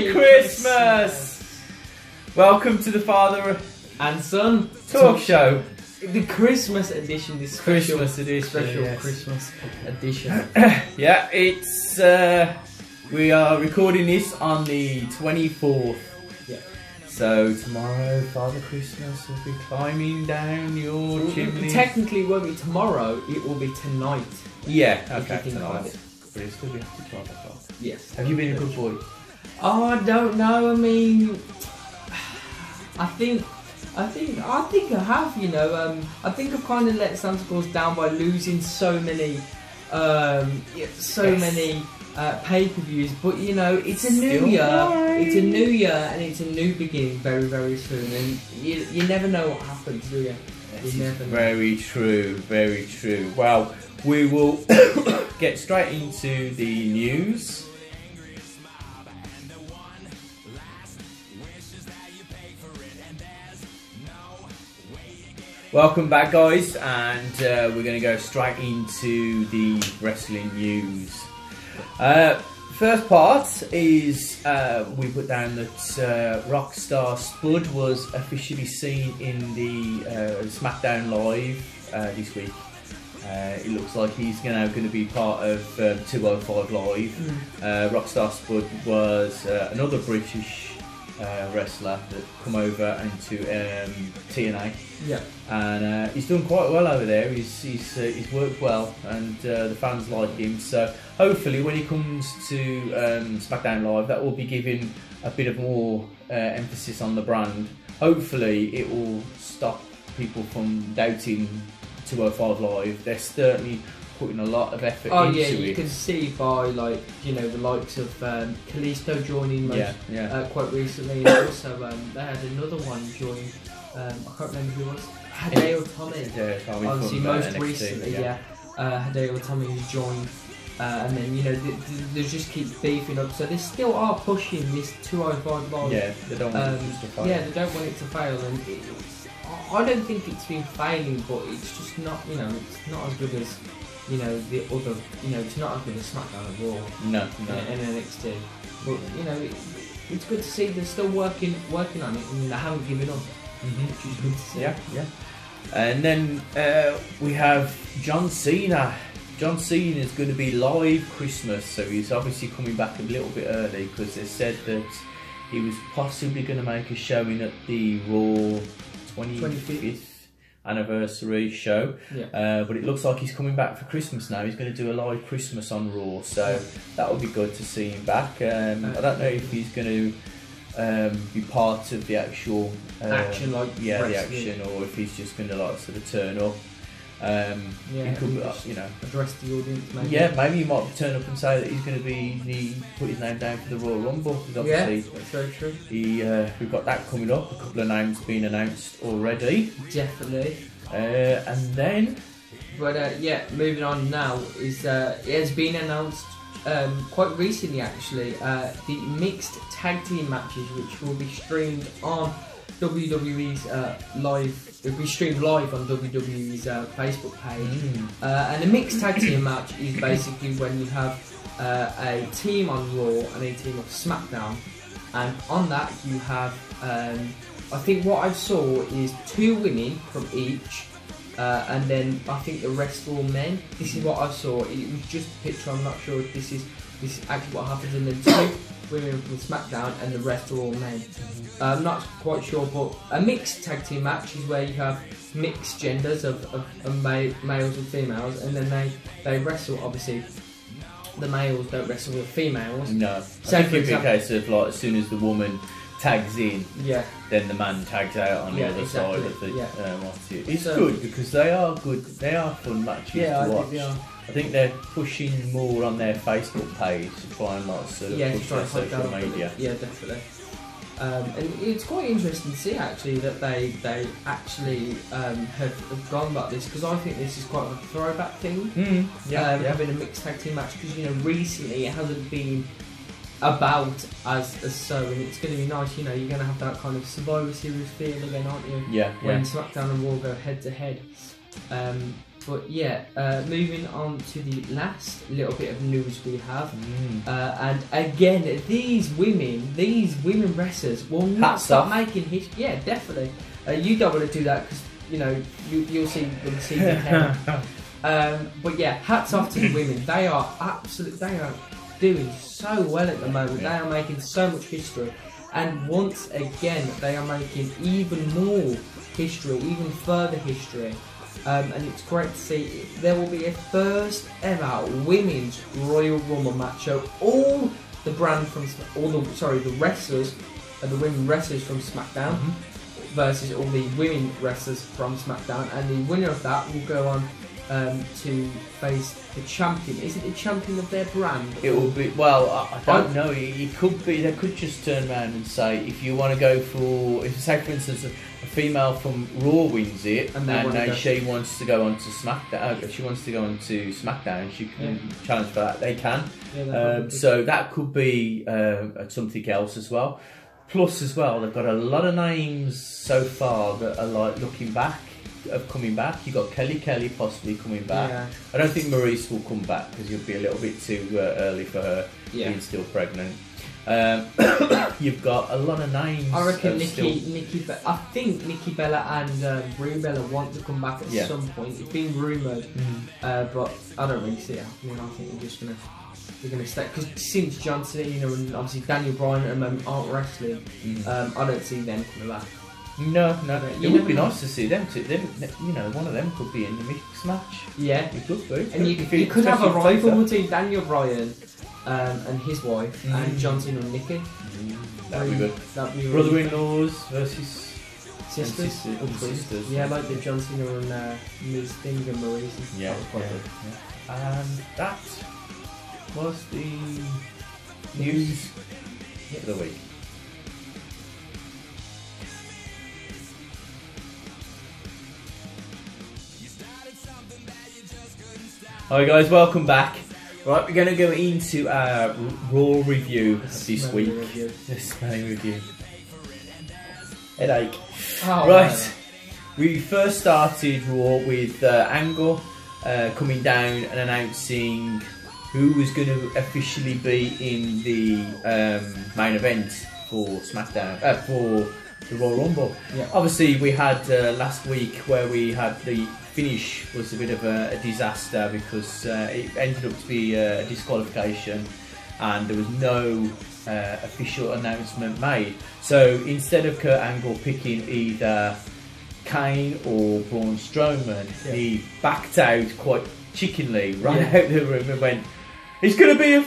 Merry Christmas! Welcome to the Father and Son Talk Show. The Christmas edition, this special, yes. Christmas edition. Yeah, it's we are recording this on the 24th. Yeah. So tomorrow, Father Christmas will be climbing down your chimney. Technically, it won't be tomorrow. It will be tonight. Yeah. Okay. Tonight. But it'll still be after 12 o'clock. Yes. Have you been a good boy? Oh, I don't know. I mean, I think I have. You know, I think I've kind of let Santa Claus down by losing so many pay-per-views. But you know, it's a new year. It's a new year, and it's a new beginning very, very soon. And you never know what happens, do you? You never know. Very true. Very true. Well, we will get straight into the news. Welcome back, guys, and we're going to go straight into the wrestling news. First part is we put down that Rockstar Spud was officially seen in the SmackDown Live this week. It looks like he's now going to be part of 205 Live. Rockstar Spud was another British wrestler that come over into TNA. Yeah. And he's done quite well over there. He's worked well, and the fans like him. So hopefully, when he comes to SmackDown Live, that will be giving a bit of more emphasis on the brand. Hopefully, it will stop people from doubting 205 Live. They're certainly putting a lot of effort into it. You can see by the likes of Kalisto joining quite recently, and also they had another one join. I can't remember who it was. Hideo Tommy. Obviously, most NXT, recently, Hideo Tommy has joined, and then they just keep beefing up. So they still are pushing this 205 Live. Yeah, they don't want it to fail. Yeah, they don't want it to fail, and I don't think it's been failing, but it's just not. It's not as good as the other. It's not as good as SmackDown and Raw. No. And NXT, but it's good to see they're still working on it, and they haven't given up. Which is good to see. Yeah. And then we have John Cena. John Cena is going to be live Christmas, so he's obviously coming back a little bit early because they said that he was possibly going to make a showing at the Raw 25th anniversary show. Yeah. But it looks like he's coming back for Christmas now. He's going to do a live Christmas on Raw, so that would be good to see him back. I don't know if he's going to be part of the actual action, the action, or if he's just going to sort of turn up. He could, address the audience. Maybe. Yeah, maybe he might turn up and say that he's going to put his name down for the Royal Rumble. Because obviously, that's very true. We've got that coming up. A couple of names being announced already. Definitely. And then, moving on now is it has been announced. Quite recently, actually, the mixed tag team matches, which will be streamed on WWE's live. It will be streamed live on WWE's Facebook page. And a mixed tag team match is basically when you have a team on Raw and a team of SmackDown, and on that you have. I think what I saw is 2 women from each. And then I think the rest are all men. This is what I saw. It was just a picture. I'm not sure if this is actually what happens. And then 2 women from SmackDown, and the rest are all men. I'm not quite sure, but a mixed tag team match is where you have mixed genders of males and females, and then they wrestle. Obviously, the males don't wrestle with females. No, so I think it'd be a case of as soon as the woman tags in, then the man tags out on the other side of the It's good because they are good. They are fun matches to watch. I think they're pushing more on their Facebook page to try and push their social media. Yeah, definitely. And it's quite interesting to see actually that they actually have gone like this, because I think this is quite a throwback thing. Having a mixed tag team match, because recently it hasn't been about as so, and it's going to be nice. You're going to have that kind of Survivor Series feel again, aren't you? Yeah. When SmackDown and Raw go head to head. But yeah, moving on to the last little bit of news we have, and again, these women wrestlers will not stop making history. Yeah, definitely. You don't want to do that because you'll see when the season ends. But yeah, hats off to the women. They are doing so well at the moment. They are making so much history, and once again, they are making even more history, even further history. And it's great to see. There will be a first ever women's Royal Rumble match. So all the wrestlers, the women wrestlers from SmackDown versus all the women wrestlers from SmackDown, and the winner of that will go on to face the champion. Is it the champion of their brand? It will be. Well, I don't know. It could be. They could just turn around and say, if you want to go for, if say for instance, a female from Raw wins it, and she wants to go on to SmackDown. She wants to go on to SmackDown. She can challenge for that. They can. Yeah, so that could be something else as well. Plus, as well, they've got a lot of names so far that are like looking back. Of coming back. You've got Kelly possibly coming back. Yeah. I don't think Maurice will come back because he'll be a little bit too early for her, being still pregnant. You've got a lot of names. I reckon I think Nikki Bella and Brie Bella want to come back at some point. It's been rumoured, but I don't really see it happening. I think they're gonna stay, because since John Cena and obviously Daniel Bryan at the moment aren't wrestling, I don't see them coming back. No. It would be nice to see them too. One of them could be in the mix match. Yeah, it could be. And you could have a rival between Daniel Bryan and his wife and John Cena and Nikki. That'd be good. Brother-in-laws versus sisters. Yeah, like the John Cena and Ms. Thing and Maurice. Yeah. And that was the news of the week. Hi guys, welcome back. Right, we're going to go into our Raw review this week. The smelling review. Headache. Oh, right, man. We first started Raw with Angle coming down and announcing who was going to officially be in the main event for SmackDown, for the Royal Rumble. Yeah. Obviously, we had last week where we had the finish was a bit of a disaster because it ended up to be a disqualification and there was no official announcement made. So instead of Kurt Angle picking either Kane or Braun Strowman, he backed out quite chickenly, ran out the room and went, "It's going to be a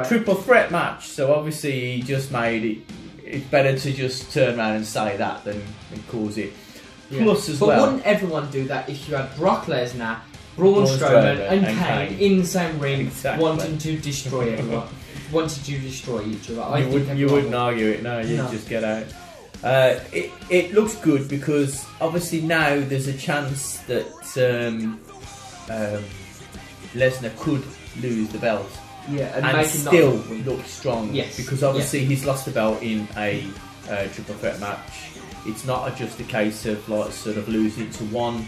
triple threat match." So obviously he just made it's better to just turn around and say that than cause it. Yeah. Plus as but well, wouldn't everyone do that if you had Brock Lesnar, Braun Strowman and Kane in the same ring, wanting to destroy everyone, wanting to destroy each other? You wouldn't argue it. No, you'd just get out. It looks good because obviously now there's a chance that Lesnar could lose the belt. Yeah, and still look strong. Yes, because obviously he's lost the belt in a triple threat match. It's not just a case of like sort of losing to one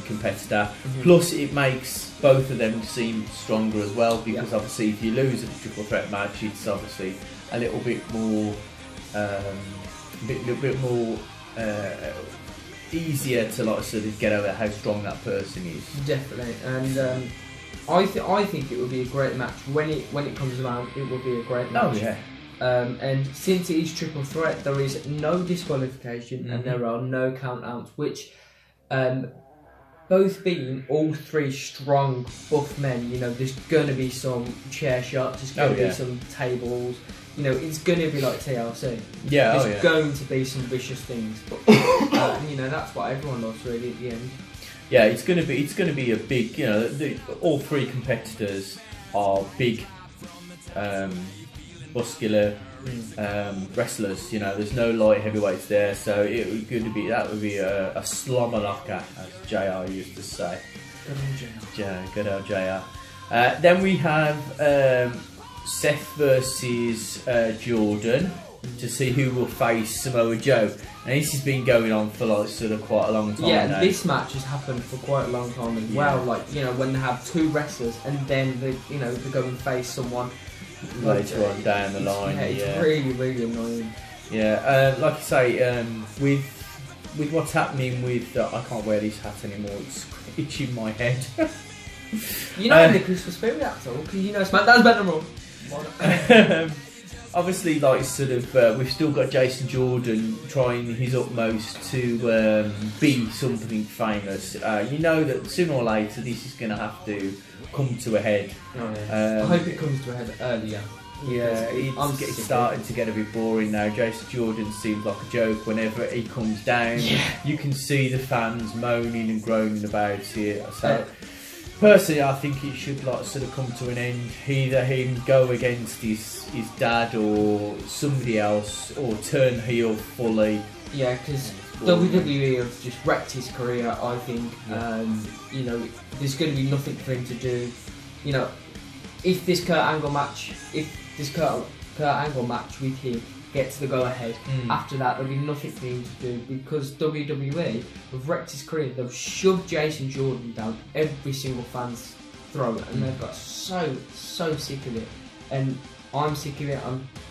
competitor. Plus, it makes both of them seem stronger as well. Because obviously, if you lose a triple threat match, it's obviously a little bit more, easier to like sort of get over how strong that person is. Definitely, and I think it would be a great match when it comes around. It will be a great match. Oh yeah. And since it is triple threat, there is no disqualification and there are no countouts, which both being all three strong buff men, there's going to be some chair shots, there's going to be some tables, it's going to be like TLC. Yeah, there's going to be some vicious things, but that's what everyone loves really at the end. Yeah, it's going to be a big, all three competitors are big, muscular wrestlers. There's no light heavyweights there, so that would be a slobber knocker, as JR used to say. Good old JR. Then we have Seth versus Jordan. to see who will face Samoa Joe. And this has been going on for like sort of quite a long time now. This match has happened for quite a long time as well. Like, you know, when they have two wrestlers and then they go and face someone later on down the line. It's really, really annoying. Yeah, like I say, with what's happening with I can't wear this hat anymore. It's itching my head. You know, in the Christmas spirit, that's all. Because you know, SmackDown's better than Raw. Obviously, like sort of, we've still got Jason Jordan trying his utmost to be something famous. You know that sooner or later this is going to have to come to a head. Oh, yeah. I hope it comes to a head earlier. Yeah, it's starting to get a bit boring now. Jason Jordan seems like a joke whenever he comes down. Yeah. You can see the fans moaning and groaning about it. So, personally, I think it should like sort of come to an end. Either him go against his dad or somebody else, or turn heel fully. Yeah, because WWE have just wrecked his career, I think. You know, there's going to be nothing for him to do. You know, if this Kurt Angle match with him gets the go-ahead, after that there'll be nothing for him to do, because WWE have wrecked his career. They've shoved Jason Jordan down every single fan's throat, and they've got so sick of it. And I'm sick of it.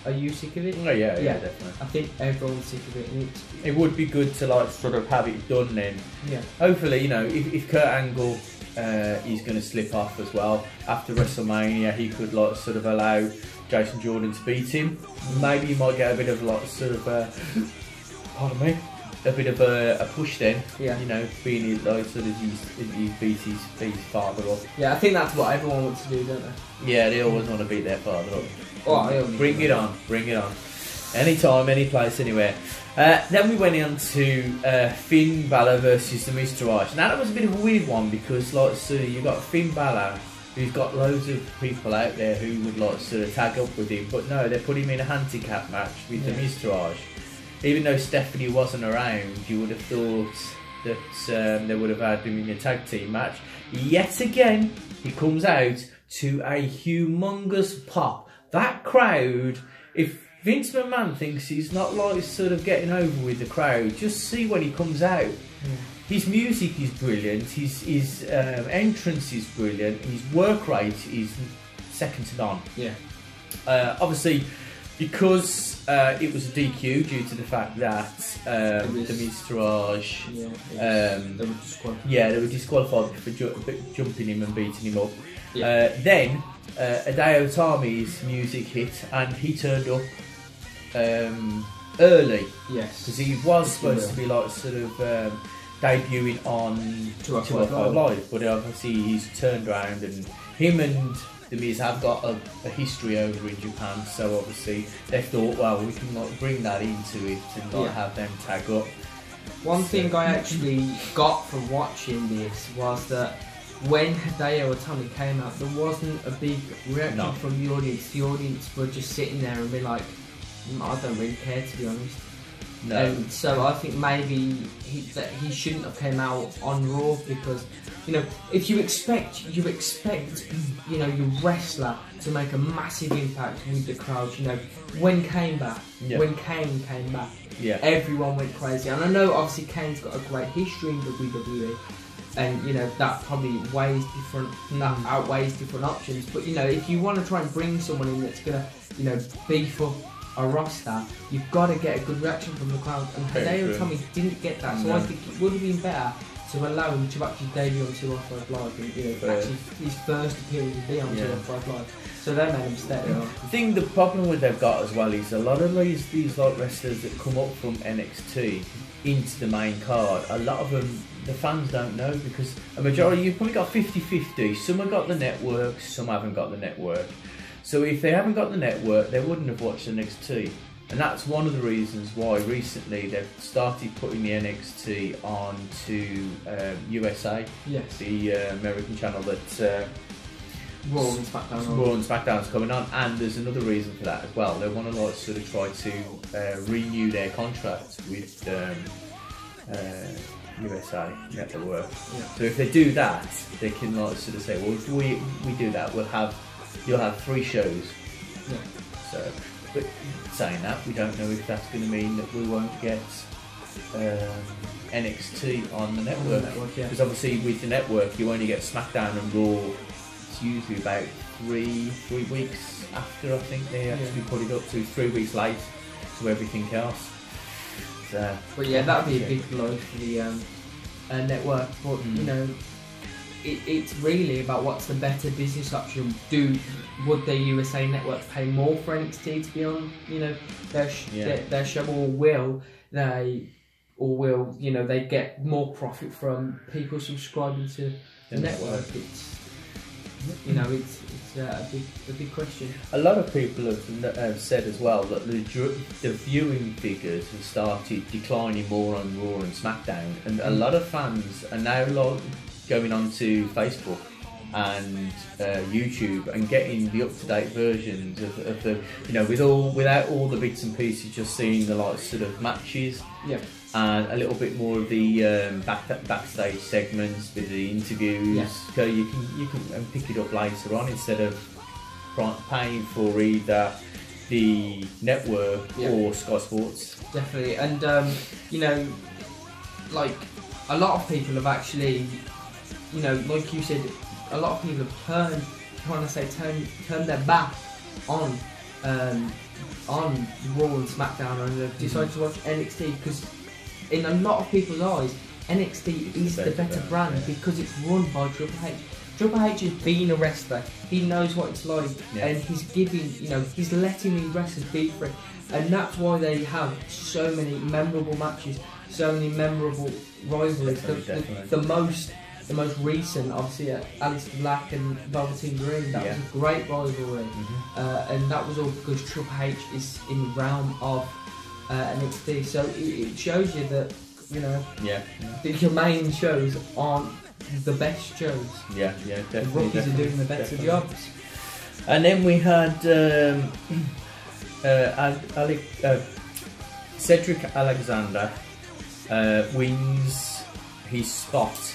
Are you sick of it? Oh yeah, definitely. I think everyone's sick of it. And it would be good to like sort of have it done then. Yeah. Hopefully, you know, if Kurt Angle is going to slip off as well after WrestleMania, he could like sort of allow Jason Jordan to beat him. Maybe he might get a bit of like sort of pardon me, a bit of a push then. Yeah. You know, being like sort of he's beat his father up. Yeah, I think that's what everyone wants to do, don't they? Yeah, they always want to beat their father up. Oh, bring it on. Anytime, any place, anywhere. Then we went on to Finn Balor versus the Mr. Now that was a bit of a weird one, because like so you got Finn Balor, who's got loads of people out there who would like sort of tag up with him, but no, they put him in a handicap match with the Mr. Even though Stephanie wasn't around, you would have thought that they would have had him in a tag team match. Yet again, he comes out to a humongous pop. That crowd, if Vince McMahon thinks he's not like sort of getting over with the crowd, just see when he comes out. His music is brilliant, his entrance is brilliant, his work rate is second to none. Yeah. Obviously, because it was a DQ due to the fact that the Mr. they were disqualified for jumping him and beating him up. Yeah. Then Hideo Itami's music hit and he turned up early. Yes. Because he was supposed to be like sort of debuting on 205 Live, but obviously he's turned around, and him and The Miz have got a history over in Japan, so obviously they thought, well, we can like bring that into it and not have them tag up. One thing I actually got from watching this was that when Hideo Itami came out, there wasn't a big reaction from the audience. The audience were just sitting there and be like, I don't really care, to be honest. No. So I think maybe he shouldn't have came out on Raw, because, you know, if you expect your wrestler to make a massive impact with the crowd. You know, when Kane came back, everyone went crazy. And I know obviously Kane's got a great history in WWE, and you know that probably outweighs different options. But you know, if you want to try and bring someone in that's gonna, you know, beef up a roster, you've got to get a good reaction from the crowd. And Hideo Itami didn't get that, so I think it would have been better to allow him to actually debut on 205 Live, and you know, actually his first appearance would be on 205 Live. So they made a mistake. I think the problem with they've got as well is a lot of these like wrestlers that come up from NXT into the main card, a lot of them the fans don't know, because a majority, you've probably got 50-50. Some have got the network, some haven't got the network. So if they haven't got the network, they wouldn't have watched NXT. And that's one of the reasons why recently they've started putting the NXT on to USA, the American channel that Raw and SmackDown's coming on. And there's another reason for that as well. They want to like sort of try to renew their contract with USA Network. So if they do that, they can like sort of say, well, if we do that, you'll have 3 shows. So But saying that, we don't know if that's going to mean that we won't get NXT on the network. Because obviously with the network, you only get SmackDown and Raw. It's usually about three weeks after, I think they actually put it up to 3 weeks late to everything else. So, but yeah, that would be a big blow for the network. But you know, it's really about what's the better business option. Would the USA Network pay more for NXT to be on, you know, their show, or will they get more profit from people subscribing to the network? It's, you know, it's a big question. A lot of people have said as well that the viewing figures have started declining more on Raw and SmackDown, and a lot of fans are now going onto Facebook and YouTube and getting the up-to-date versions of the, you know, without all the bits and pieces, just seeing the like sort of matches. Yeah. And a little bit more of the backstage segments with the interviews, so you can pick it up later on instead of paying for either the network or Sky Sports. Definitely, and you know, like a lot of people have actually, you know, like you said, a lot of people have turned their back on Raw and SmackDown, and they've decided to watch NXT because, in a lot of people's eyes, NXT is the better brand because it's run by Triple H. Triple H has been a wrestler. He knows what it's like, and he's giving, you know, he's letting these wrestlers be free, and that's why they have so many memorable matches, so many memorable rivalries. The most recent, obviously, Aleister Black and Velveteen Dream. That was a great rivalry, and that was all because Triple H is in the realm of NXT. So it shows you that, you know, that your main shows aren't the best shows. Yeah, definitely. The rookies are doing the better jobs. And then we had Cedric Alexander wins his spot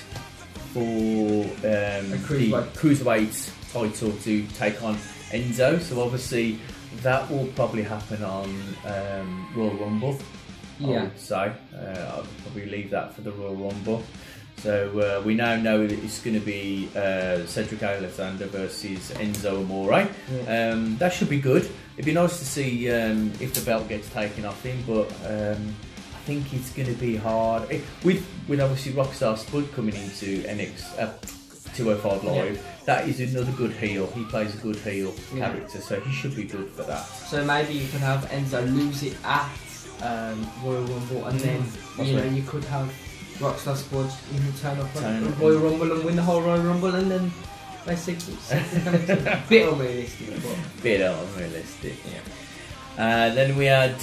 for the cruiserweight title to take on Enzo. So obviously that will probably happen on Royal Rumble. I would say I'll probably leave that for the Royal Rumble. So we now know that it's going to be Cedric Alexander versus Enzo Amore. That should be good. It'd be nice to see if the belt gets taken off him, but I think it's going to be hard. With obviously Rockstar Spud coming into 205 Live, that is another good heel. He plays a good heel character, so he should be good for that. So maybe you could have Enzo lose it at Royal Rumble, and then you could have Rockstar Spud turn up at Royal Rumble and win the whole Royal Rumble, and then basically a bit unrealistic. Bit unrealistic. Then we had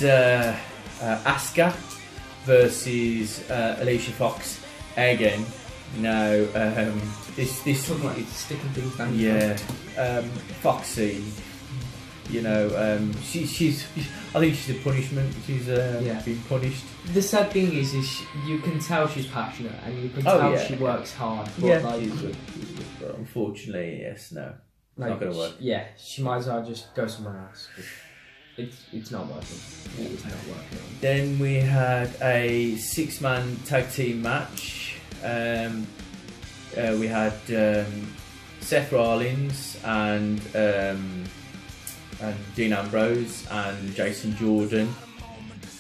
Asuka versus Alicia Fox again. Now this it's sticking things down. Foxy. You know, she's. I think she's a punishment. She's been punished. The sad thing is you can tell she's passionate, and you can tell she works hard. But she's good. But unfortunately, not going to work. Yeah, she might as well just go somewhere else. It's not working. It is not working. Then we had a 6-man tag team match. We had Seth Rollins and Dean Ambrose and Jason Jordan,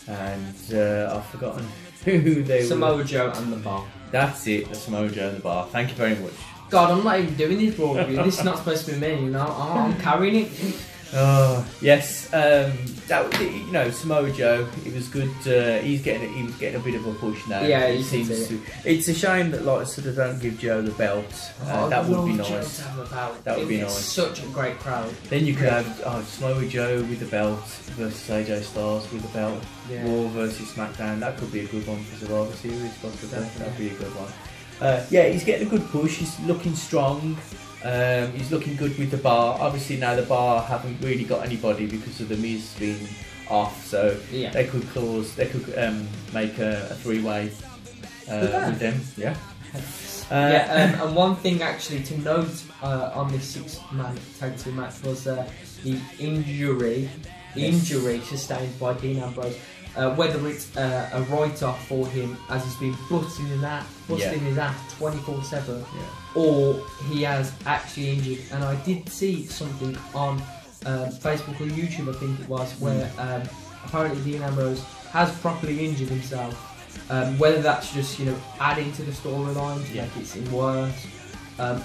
and I've forgotten who they were. Samoa Joe and the Bar. That's it, the Samoa Joe and the Bar. Thank you very much. God, I'm not even doing this Raw review. This is not supposed to be me, you know. I'm carrying it. Oh yes, Samoa Joe. It was good. He was getting a bit of a push now. Yeah, it seems to. It's a shame that don't give Joe the belt. That would be nice. That would be nice. Such a great crowd. Then you could have Samoa Joe with the belt versus AJ Styles with the belt. Raw versus SmackDown. That could be a good one for Survivor Series. Possibly. That'd be a good one. He's getting a good push. He's looking strong. He's looking good with the Bar. Obviously now the Bar haven't really got anybody because of the Miz being off, so they could make a 3-way with them. And one thing actually to note on this 6-man tag team match was the injury injury sustained by Dean Ambrose. Whether it's a write-off for him as he's been busting his ass 24/7, or he has actually injured. And I did see something on Facebook or YouTube, I think it was, where apparently Dean Ambrose has properly injured himself. Whether that's just adding to the storyline to make it seem worse,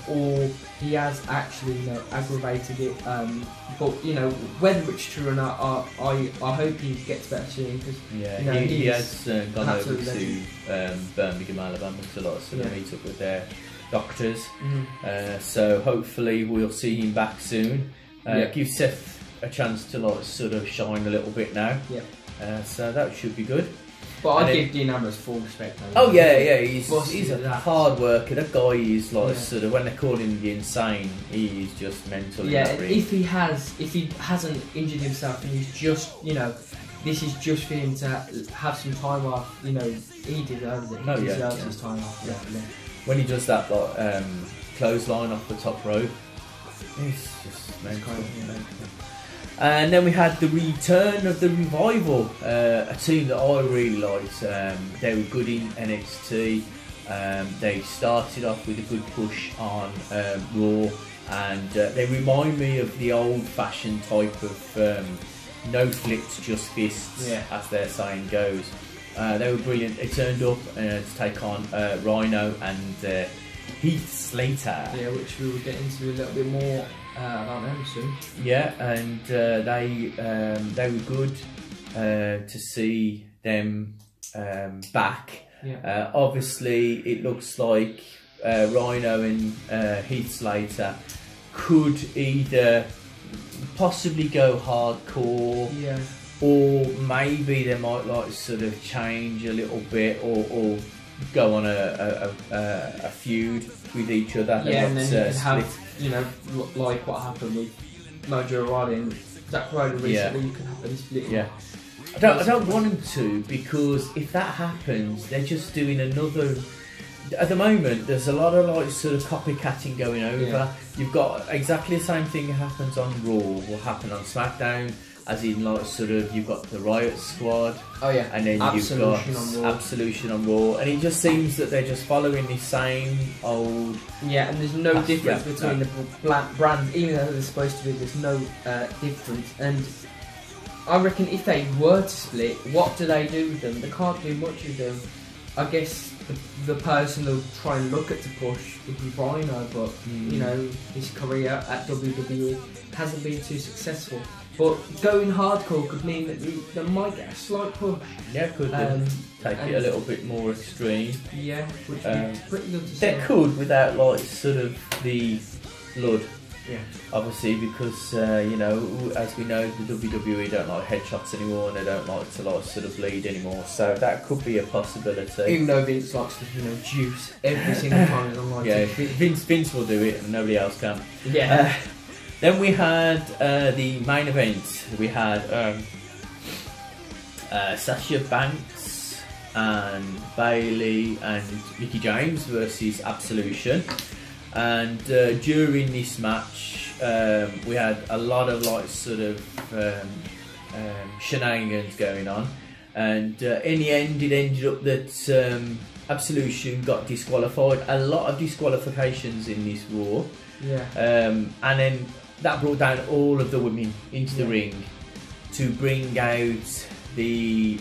or he has actually aggravated it. But whether it's true or not, I hope he gets better soon. Cause, he has gone over to Birmingham, Alabama to meet up with their doctors. So hopefully we'll see him back soon. Give Seth a chance to sort of shine a little bit now. So that should be good. But I give Dean Ambrose full respect. He's a hard worker. That guy is sort of, when they call him the insane, he is just mental. If he hasn't injured himself and he's just this is just for him to have some time off. He deserves it. He deserves his time off. When he does that clothesline off the top rope, it's just mental. And then we had the return of the Revival, a team that I really liked. They were good in NXT. They started off with a good push on Raw, and they remind me of the old-fashioned type of no flips, just fists, as their saying goes. They were brilliant. They turned up to take on Rhino and Heath Slater. Which we will get into a little bit more about them soon. And they were good to see them back. Obviously, it looks like Rhino and Heath Slater could either possibly go hardcore, or maybe they might sort of change a little bit, or go on a feud with each other. And then you can have like what happened with Mojo Rawley and Zack Ryder recently. You can have them split. I don't want them to, because if that happens, they're just doing another. At the moment, there's a lot of sort of copycatting going over. You've got exactly the same thing that happens on Raw will happen on SmackDown. As in, you've got the Riot Squad, and then you've got Absolution on Raw, and it just seems that they're just following the same old. And there's no difference between the brands, even though they're supposed to be. There's no difference, and I reckon if they were to split, what do they do with them? They can't do much with them. I guess the person they'll try and look at to push would be Rhino, but his career at WWE hasn't been too successful. But going hardcore could mean that they might get a slight push. Could take it a little bit more extreme. Which would be pretty good to see. They could, without sort of the blood. Obviously, because as we know, the WWE don't like headshots anymore, and they don't like to sort of bleed anymore. So that could be a possibility. Even though Vince likes to juice every single time he's on live. Vince will do it, and nobody else can. Then we had the main event. We had Sasha Banks and Bayley and Mickie James versus Absolution. And during this match, we had a lot of sort of shenanigans going on. And in the end, it ended up that Absolution got disqualified. A lot of disqualifications in this Raw. And then that brought down all of the women into the ring to bring out the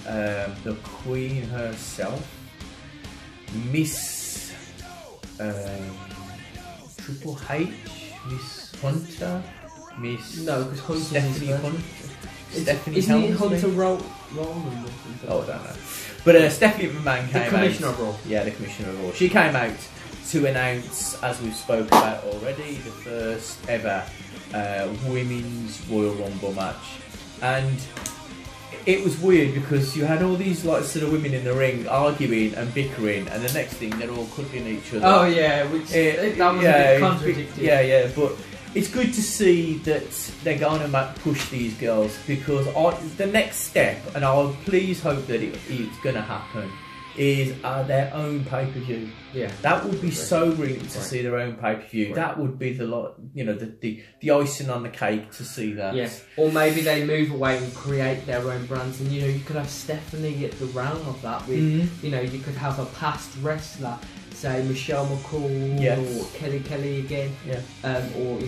Queen herself, Miss Triple H, Miss Hunter, Miss because Stephanie Hunter. Isn't it Hunter Roland? I don't know. But Stephanie McMahon came out. The Commissioner of Raw. The Commissioner of Raw. She came out to announce, as we've spoken about already, the first ever women's Royal Rumble match. And it was weird because you had all these sort of women in the ring arguing and bickering, and the next thing they're all cuddling each other. That was a bit contradictory. But it's good to see that they're going to push these girls, because the next step, and I'll please hope that it's going to happen, is their own pay-per-view. Yeah, that would be so brilliant to see their own pay-per-view. Right. That would be the icing on the cake to see that. Yes, or maybe they move away and create their own brands, and you could have Stephanie at the realm of that. With you could have a past wrestler, say Michelle McCool or Kelly again, or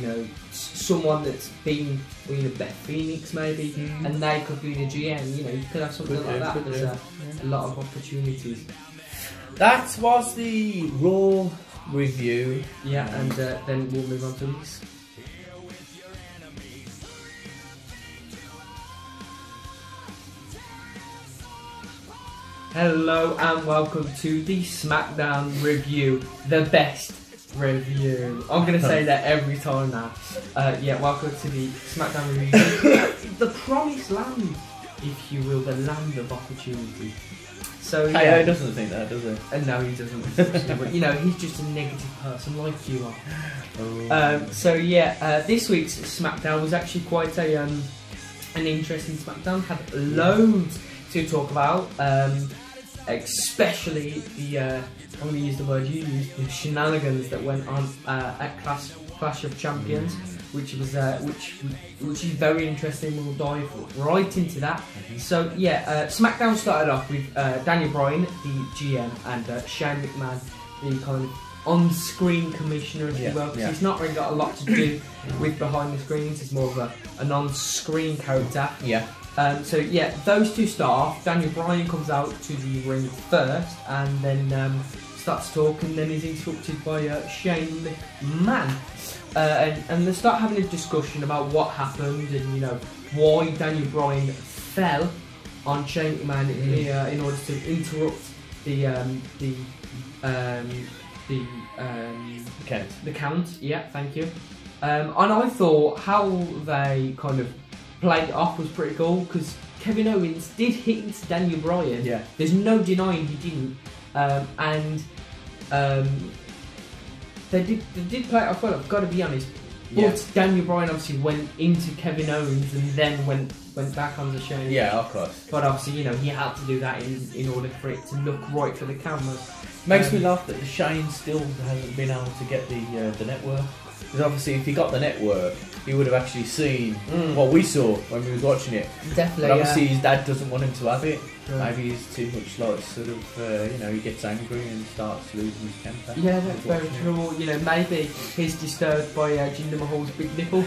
someone that's been Beth Phoenix maybe, and they could be the GM. You could have something like that. There's a lot of opportunities. That was the Raw review. Yeah, and then we'll move on to this. Hello and welcome to the SmackDown review, the best review. I'm going to say that every time now. Welcome to the SmackDown review, the promised land, if you will, the land of opportunity. So he doesn't think that, does he? No, he doesn't. But he's just a negative person like you are. Oh. This week's SmackDown was actually quite an interesting SmackDown. Had loads to talk about, especially the I'm going to use the word you used, the shenanigans that went on at Clash of Champions, which is very interesting. We'll dive right into that. So SmackDown started off with Daniel Bryan, the GM, and Shane McMahon, the kind of on-screen commissioner, if you will, because he's not really got a lot to do with behind the screens. He's more of an on-screen character. Those two start off. Daniel Bryan comes out to the ring first, and then starts talking. Then he's interrupted by Shane McMahon. And they start having a discussion about what happened and why Daniel Bryan fell on Shane McMahon in order to interrupt the count. Yeah, thank you. And I thought how they kind of played it off was pretty cool, because Kevin Owens did hit Daniel Bryan. Yeah, there's no denying he didn't. They did play it off well, I've got to be honest. But Daniel Bryan obviously went into Kevin Owens and then went back on the show. Yeah, of course. But obviously, he had to do that in order for it to look right for the cameras. Makes me laugh that Shane still hasn't been able to get the network. Because obviously, if he got the network, he would have actually seen what we saw when we was watching it. Definitely. But obviously, his dad doesn't want him to have it. Maybe he's too much he gets angry and starts losing his temper. Yeah, that's very true. Maybe he's disturbed by Jinder Mahal's big nipple.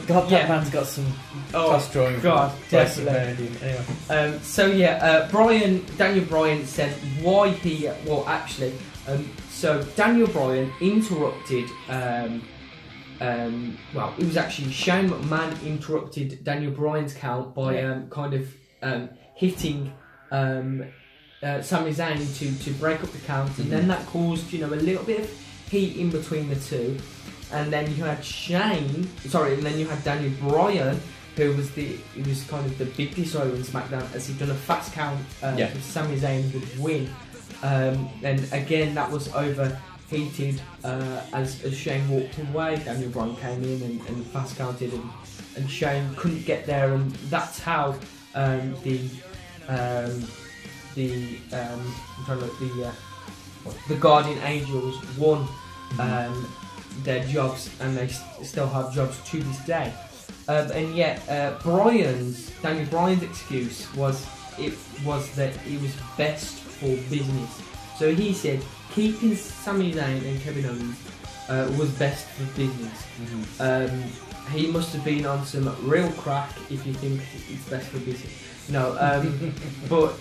God, that man's got some cross-drawing. God, definitely. Anyway. Daniel Bryan said why he. So Daniel Bryan interrupted. It was actually Shane McMahon interrupted Daniel Bryan's count by hitting Sami Zayn to break up the count, and then that caused a little bit of heat in between the two, and then you had Daniel Bryan, who was kind of the big decider in SmackDown, as he'd done a fast count so Sami Zayn would win, and again that was overheated as Shane walked away. Daniel Bryan came in and fast counted, and Shane couldn't get there, and that's how the Guardian Angels won their jobs, and they still have jobs to this day. Daniel Bryan's excuse was that it was best for business. So he said keeping Sami Zayn and Kevin Owens was best for business. He must have been on some real crack if you think it's best for business. No, but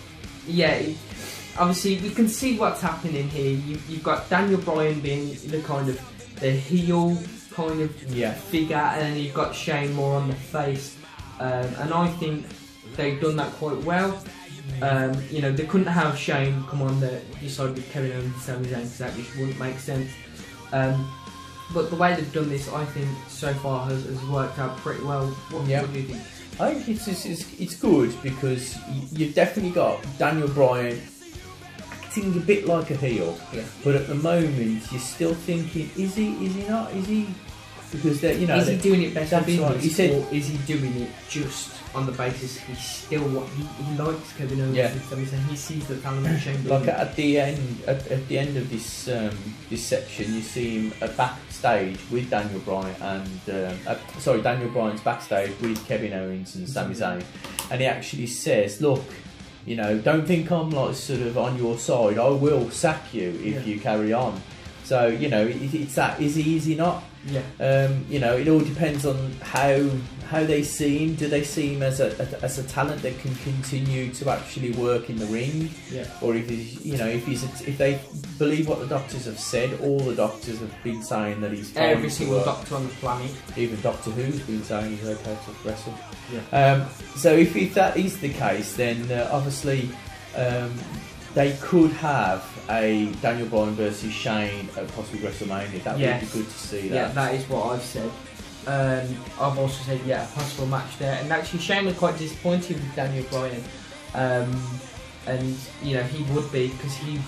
obviously you can see what's happening here. You've got Daniel Bryan being the heel kind of figure, and then you've got Shane more on the face. And I think they've done that quite well. They couldn't have Shane come on the side with Kevin Owens and Sami Zayn, because that just wouldn't make sense. But the way they've done this, I think, so far has worked out pretty well. What do you think? I think it's good, because you've definitely got Daniel Bryan acting a bit like a heel, but at the moment you're still thinking, is he not? Is he because you know, is he doing it best for that's right. business, He said, or is he doing it just on the basis he still he likes Kevin Owens? Yeah. He sees the talent of Shane. like at the end of this this section, you see him backstage with Daniel Bryan and Daniel Bryan's backstage with Kevin Owens and Sami Zayn, and he actually says, "Look, you know, don't think I'm like sort of on your side. I will sack you if you carry on." So you know, it's that. Is he not? Yeah. You know, it all depends on how they see him. Do they see him as a talent that can continue to actually work in the ring? Yeah. Or if he's, you know, if they believe what the doctors have said, all the doctors have been saying that he's fine Every to single work. doctor on the planet. Even Doctor Who's been saying he's okay to wrestle. Yeah. So if that is the case, then obviously they could have a Daniel Bryan versus Shane at possibly WrestleMania. That would be good to see that. Yeah, that is what I've said. I've also said, a possible match there. And actually, Shane was quite disappointed with Daniel Bryan. And, you know, he would be, because he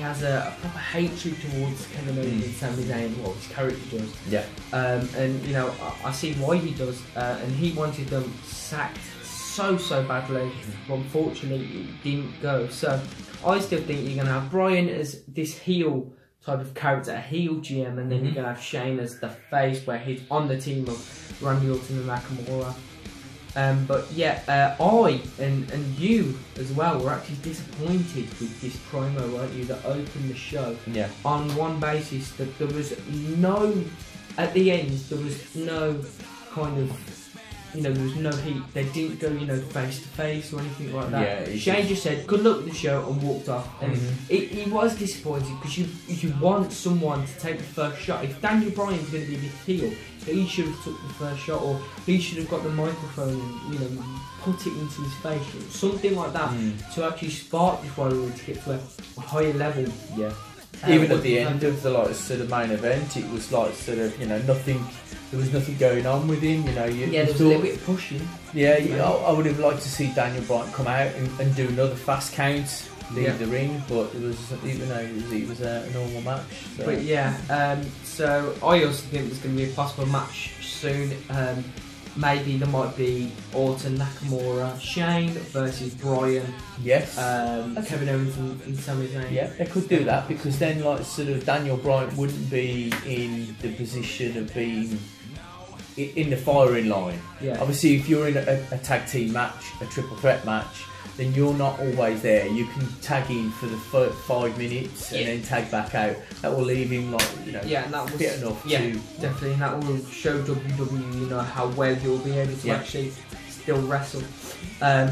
has a proper hatred towards Kevin Owens and Sami Zayn, what his character does. Yeah. And, you know, I see why he does. And he wanted them sacked so badly. But unfortunately, it didn't go. So I still think you're going to have Bryan as this heel type of character, a heel GM, and then you're going to have Shane as the face, where he's on the team of Randy Orton and Nakamura. But yeah, I and you as well were actually disappointed with this promo, weren't you, that opened the show? Yeah. On one basis, that there was no, at the end, there was no kind of, you know, there was no heat. They didn't go, you know, face to face or anything like that. Yeah, Shane just said, "Good luck with the show," and walked off. And he was disappointed, because you want someone to take the first shot. If Daniel Bryan's going to be the heel, he should have took the first shot, or he should have got the microphone and, you know, put it into his face, something like that, to actually spark this rivalry to get to a higher level. Yeah. Even at the end of the like sort of main event, it was like sort of, you know, nothing. There was nothing going on with him, you know. There was a little bit of pushing. Yeah, I would have liked to see Daniel Bryan come out and do another fast count, leave the ring, but it was, even though it was a normal match. So. But yeah, so I also think there's going to be a possible match soon. Maybe there might be Orton, Nakamura, Shane versus Bryan. Yes. Kevin Owens and Sami Zayn. Yeah, they could do that, because then like sort of Daniel Bryan wouldn't be in the position of being in the firing line. Yeah. Obviously, if you're in a tag team match, a triple threat match, then you're not always there. You can tag in for the 5 minutes and then tag back out. That will leave him like, you know, and that was fit enough to... definitely, and that will show WWE, you know, how well you'll be able to actually still wrestle. I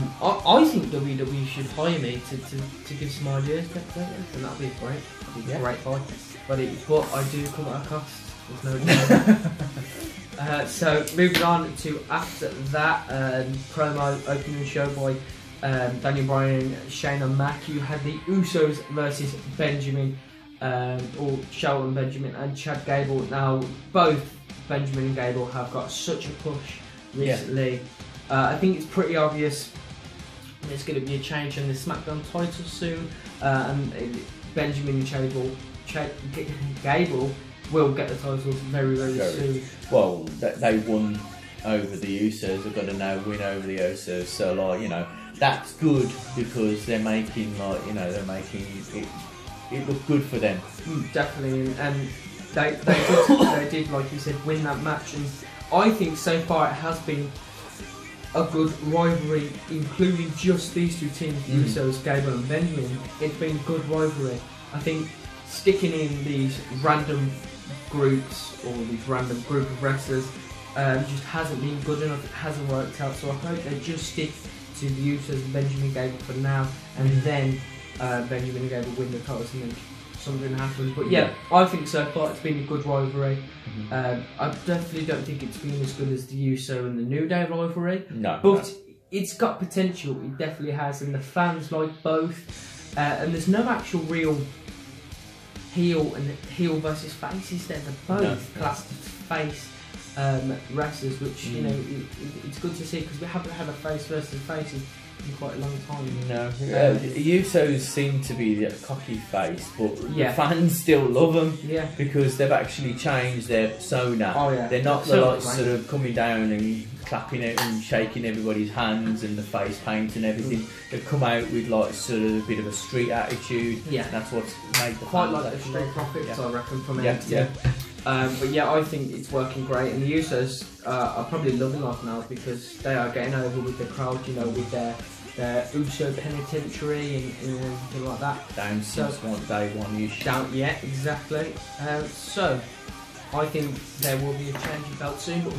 think WWE should hire me to give some ideas, and that'll be great. That'll be a great fight. But I do come at a cost. There's no so moving on to after that promo opening the show by Daniel Bryan, Shane and Mac. You had the Usos versus Benjamin, or Shelton Benjamin and Chad Gable. Now both Benjamin and Gable have got such a push recently. I think it's pretty obvious there's going to be a change in the SmackDown title soon, and Benjamin and Gable will get the titles very soon. Well, they won over the Usos. They've got to now win over the Usos. So, like, you know, that's good, because they're making, like, you know, they're making it look good for them. Definitely, and they did, like you said, win that match. And I think so far it has been a good rivalry, including just these two teams, Usos, Gable and Benjamin. It's been a good rivalry. I think sticking in these random groups, or these random group of wrestlers, just hasn't been good enough. It hasn't worked out. So I hope they just stick to the Usos and Benjamin Gable for now, and then Benjamin and Gable win the titles, and then something happens. But yeah, I think so far it's been a good rivalry. I definitely don't think it's been as good as the Uso and the New Day rivalry. But it's got potential. It definitely has, and the fans like both. And there's no actual real heel versus faces there. They're both classed as face. wrestlers, which you know it's good to see because we haven't had a face versus face in quite a long time. No, Usos seem to be the cocky face, but the fans still love them because they've actually changed their persona. Oh yeah, they're not the like sort of coming down and clapping it and shaking everybody's hands and the face paint and everything. They've come out with like sort of a bit of a street attitude. Yeah, that's what's made the quite fans like the Street Profits, I reckon, from NXT. But yeah, I think it's working great, and the Usos are probably loving life now because they are getting over with the crowd, you know, with their Uso penitentiary and everything like that. Down since day one-ish. Down, yeah, exactly. So I think there will be a change of belt soon, but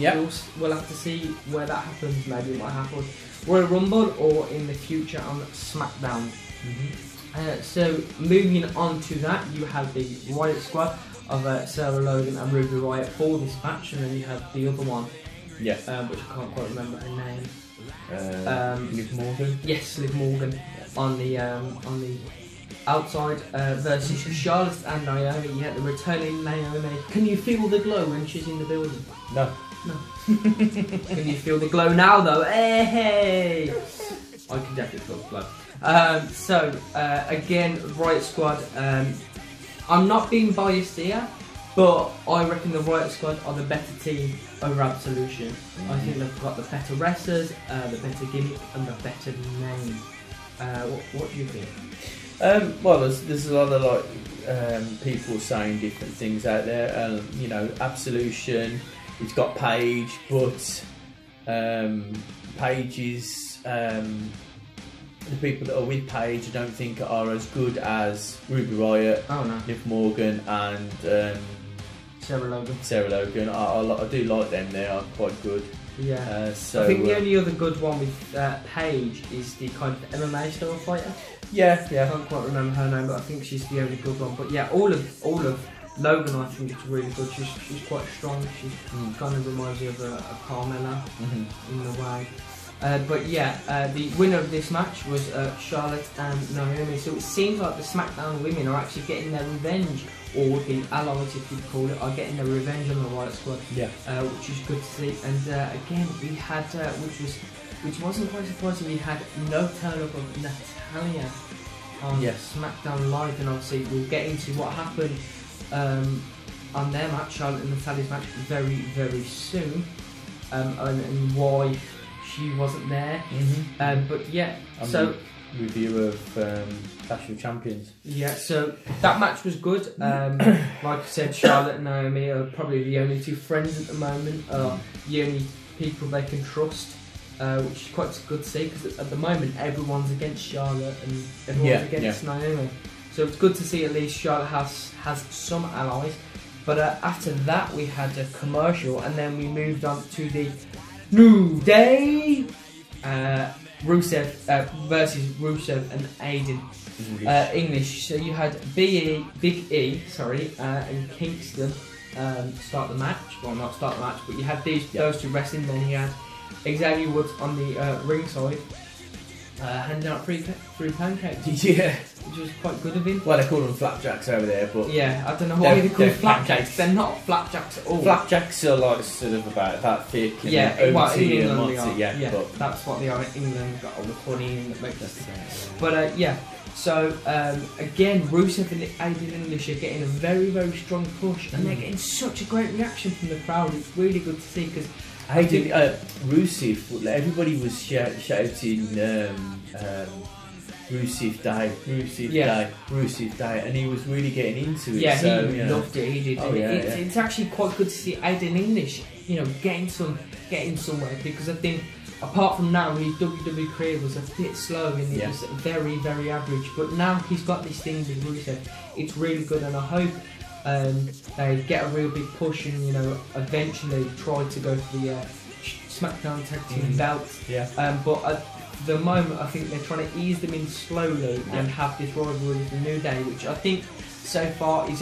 we'll have to see where that happens. Maybe it might happen Royal Rumble or in the future on SmackDown. So moving on to that, you have the Riot Squad of Sarah Logan and Ruby Riott for this match, and then you have the other one, which I can't quite remember her name. Liv Morgan. Yes, Liv Morgan on the outside versus Charlotte and Naomi. Yeah, the returning Naomi. Can you feel the glow when she's in the building? No. Can you feel the glow now though? Hey! I can definitely feel the glow. So again, Riot Squad. I'm not being biased here, but I reckon the Riot Squad are the better team over Absolution. I think they've got the better wrestlers, the better gimmick, and the better name. What do you think? Well, there's a lot of like people saying different things out there. You know, Absolution, it's got Paige, but Paige is the people that are with Paige I don't think are as good as Ruby Riott, Liv Morgan, and Sarah Logan. I do like them. They are quite good. Yeah. So I think the only other good one with Paige is the kind of MMA style fighter. Yeah. I can't quite remember her name, but I think she's the only good one. But yeah, all of Logan, I think it's really good. She's quite strong. She kind of reminds me of a Carmella in a way. But yeah, the winner of this match was Charlotte and Naomi. So it seems like the SmackDown women are actually getting their revenge, or the allies, if you'd call it, are getting their revenge on the Riot Squad. Yeah. Which is good to see. And again, we had, which wasn't quite surprising, we had no turn up of Natalya on SmackDown Live, and obviously we'll get into what happened on their match, Charlotte and Natalya's match, very, very soon, and why she wasn't there. But yeah, review of Clash of Champions. Yeah, so that match was good. Like I said, Charlotte and Naomi are probably the only two friends at the moment, the only people they can trust, which is quite good to see because at the moment everyone's against Charlotte and everyone's against Naomi. So it's good to see at least Charlotte has some allies. But after that we had a commercial, and then we moved on to the New Day, Rusev versus Rusev and Aiden. English. So you had Big E, and Kingston start the match. Well, not start the match, but you had those two wrestling. Then you had Xavier Woods on the ringside, handing out free pancakes. Yeah. Which was quite good of him. Well, they call them flapjacks over there, but yeah, I don't know why they call them flapjacks. They're not flapjacks at all. Flapjacks are like sort of about that thick. And well, in England they are. Yeah, but that's what they are in England. Got all the pudding that makes sense. But yeah. So again, Rusev and Aiden English are getting a very, very strong push, and they're getting such a great reaction from the crowd. It's really good to see because Rusev, everybody was shouting Rusev Day, and he was really getting into it. Yeah, so, he loved it. He did. It's actually quite good to see Aiden English, getting somewhere, because I think apart from now, his WWE career was a bit slow and it was very, very average. But now he's got this thing with Rusev. It's really good, and I hope they get a real big push and eventually try to go for the SmackDown Tag Team belts. But at the moment, I think they're trying to ease them in slowly and have this rivalry with the New Day, which I think so far is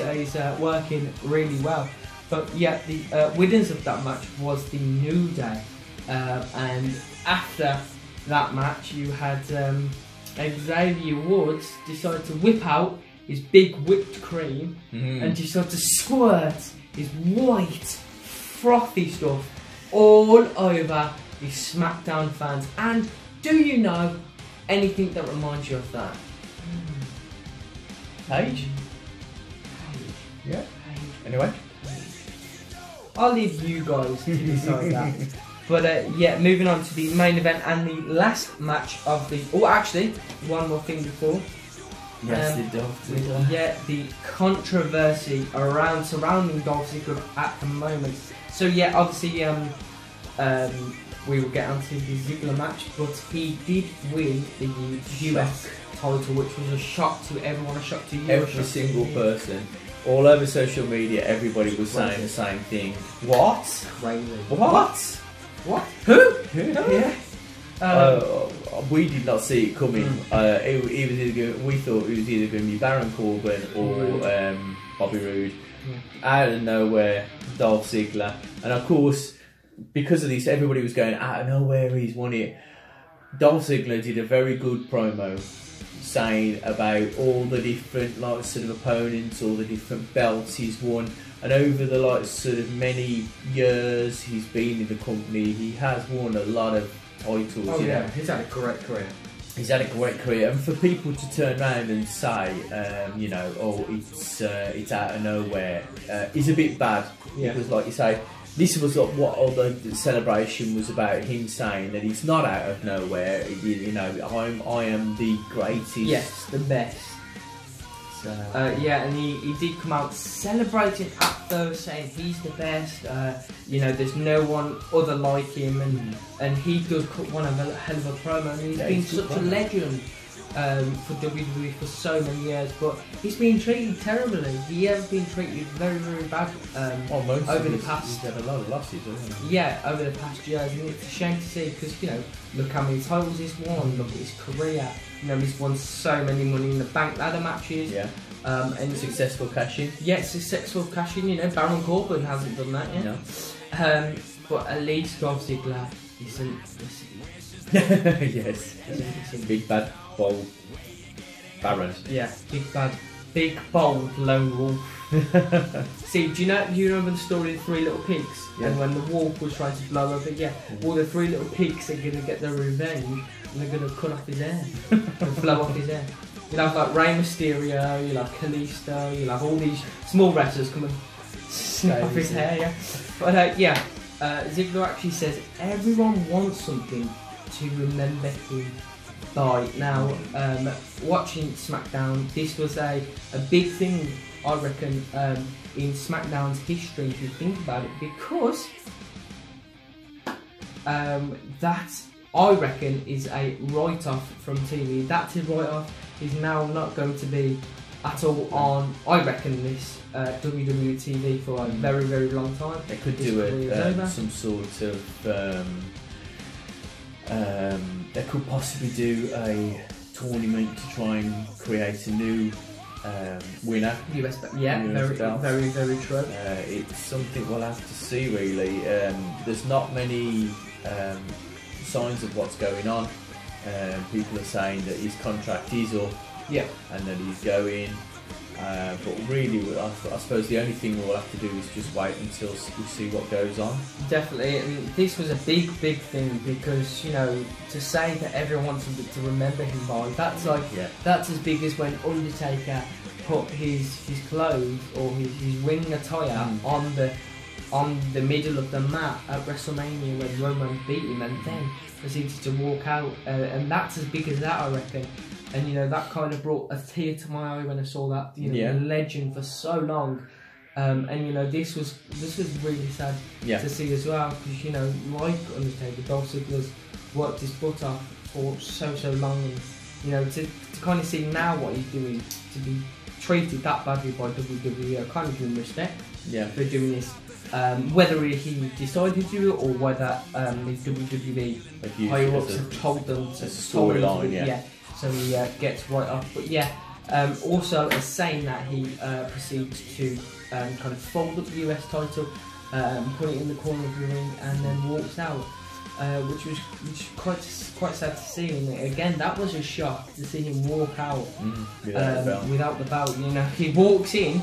working really well. But yeah, the winners of that match was the New Day, and after that match, you had Xavier Woods decide to whip out his big whipped cream and decide to squirt his white, frothy stuff all over the SmackDown fans. And do you know anything that reminds you of that? Paige? Yeah. Anyway. I'll leave you guys to decide that. But yeah, moving on to the main event and the last match of the... Oh, actually, one more thing before. Yes, the Dolph Ziggler. Yeah, the controversy surrounding Dolph Ziggler at the moment. So yeah, obviously, we will get onto the Ziggler match, but he did win the US title, which was a shock to everyone, a shock to you. Every single person, all over social media, everybody was saying the same thing. What? Crazy. What? What? Who? Yeah. We did not see it coming. We thought it was either going to be Baron Corbin or Bobby Roode. Out of nowhere, Dolph Ziggler, and of course, because of this, everybody was going out of nowhere. He's won it. Dolph Ziggler did a very good promo, saying about all the different sort of opponents, all the different belts he's won, and over the sort of many years he's been in the company, he has won a lot of titles. Oh yeah, he's had a great career. He's had a great career, and for people to turn around and say, oh, it's out of nowhere, is a bit bad. Yeah. Because, like you say, this was what all the celebration was about. Him saying that he's not out of nowhere. I am the greatest. Yes, the best. So. Yeah, and he did come out celebrating after, saying he's the best. There's no one other like him, and he does cut one of a hell of a promo. And he's been such a legend for WWE for so many years, but he's been treated terribly. He has been treated very, very bad over the past. He's had a lot of losses, hasn't he? Yeah, over the past years, and it's a shame to see because look how many titles he's won. Look at his career. He's won so many Money in the Bank ladder matches. Yeah. And successful cash-in. Yeah, successful cash-in. Baron Corbin hasn't done that yet. No. But at least Dolph Ziggler isn't. Yes. Big bad bold Baron. Yeah, big bold lone wolf. See, do you remember the story of the Three Little Pigs? Yeah. And when the wolf was trying to blow over, all the three little pigs are gonna get their revenge, and they're gonna cut off his hair and blow off his hair. You'll have like Rey Mysterio, you'll have Kalisto, you'll have all these small wrestlers come and snip off his hair, yeah. But Ziggler actually says everyone wants something to remember him by. Now, watching SmackDown, this was a big thing, I reckon, in SmackDown's history, if you think about it, because that, I reckon, is a write-off from TV. That write-off is now not going to be at all on, I reckon, this WWE TV for a very, very long time. They could do some sort of they could possibly do a tournament to try and create a new winner. US, yeah, very, very, very true. It's something we'll have to see, really. There's not many signs of what's going on. People are saying that his contract is up, and that he's going. But really, I suppose the only thing we'll have to do is just wait until we see what goes on. Definitely, I mean, this was a big thing because to say that everyone wants to remember him by, that's that's as big as when Undertaker put his clothes or his ring attire on the middle of the mat at WrestleMania when Roman beat him, and then proceeded to walk out, and that's as big as that, I reckon. And that kind of brought a tear to my eye when I saw that. The legend for so long, and this was really sad to see as well, because like Undertaker, Dolph Ziggler's worked his butt off for so long, and to kind of see now what he's doing, to be treated that badly by WWE, I kind of give him respect for doing this. Whether he decided to do it or whether the WWE higher ups have told them to storyline, so he gets right off. But also a saying that he proceeds to kind of fold up the US title, put it in the corner of the ring, and then walks out, which was quite sad to see. And again, that was a shock to see him walk out without the belt. He walks in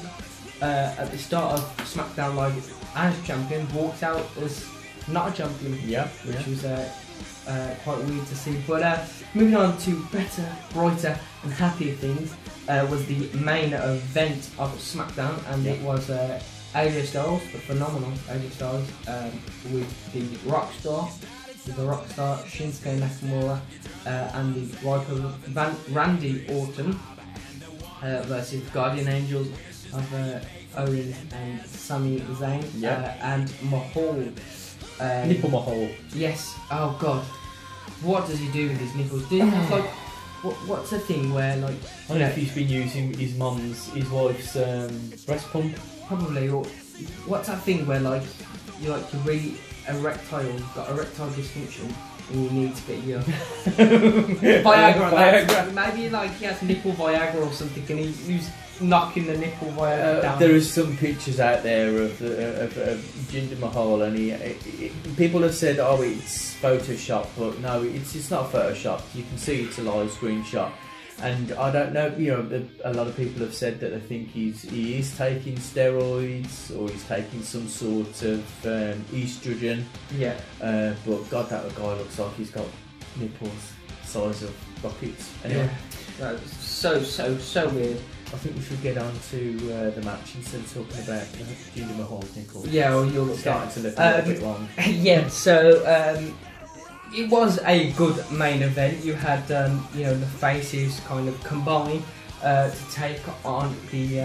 at the start of SmackDown Live as champion, walked out as not a champion, which was quite weird to see. But moving on to better, brighter and happier things was the main event of SmackDown, and it was AJ Styles, the phenomenal AJ Styles, with the Rockstar Shinsuke Nakamura and the rival Randy Orton versus Guardian Angels of Owens and Sami Zayn and Mahal. Nipple Mahal. Yes. Oh God. What does he do with his nipples? Do you have like what's the thing where like? I don't know if he's been using his wife's breast pump. Probably. Or what's that thing where like you're really erectile, you've got erectile dysfunction, and you need to get your Viagra. Maybe like he has nipple Viagra or something, and he's knocking the nipple Viagra down. There is some pictures out there of Jinder Mahal, and people have said, oh, it's Photoshop, but no, it's not Photoshop. You can see it's a live screenshot. And I don't know, a lot of people have said that they think he is taking steroids or he's taking some sort of estrogen. Yeah. But God, that guy looks like he's got nipples size of rockets. Anyway. Yeah. So weird. I think we should get on to the match instead of talking about Jinder Mahal's nipples. Yeah, well, you're starting to look a little bit wrong. Yeah, so it was a good main event. You had the faces kind of combine to take on the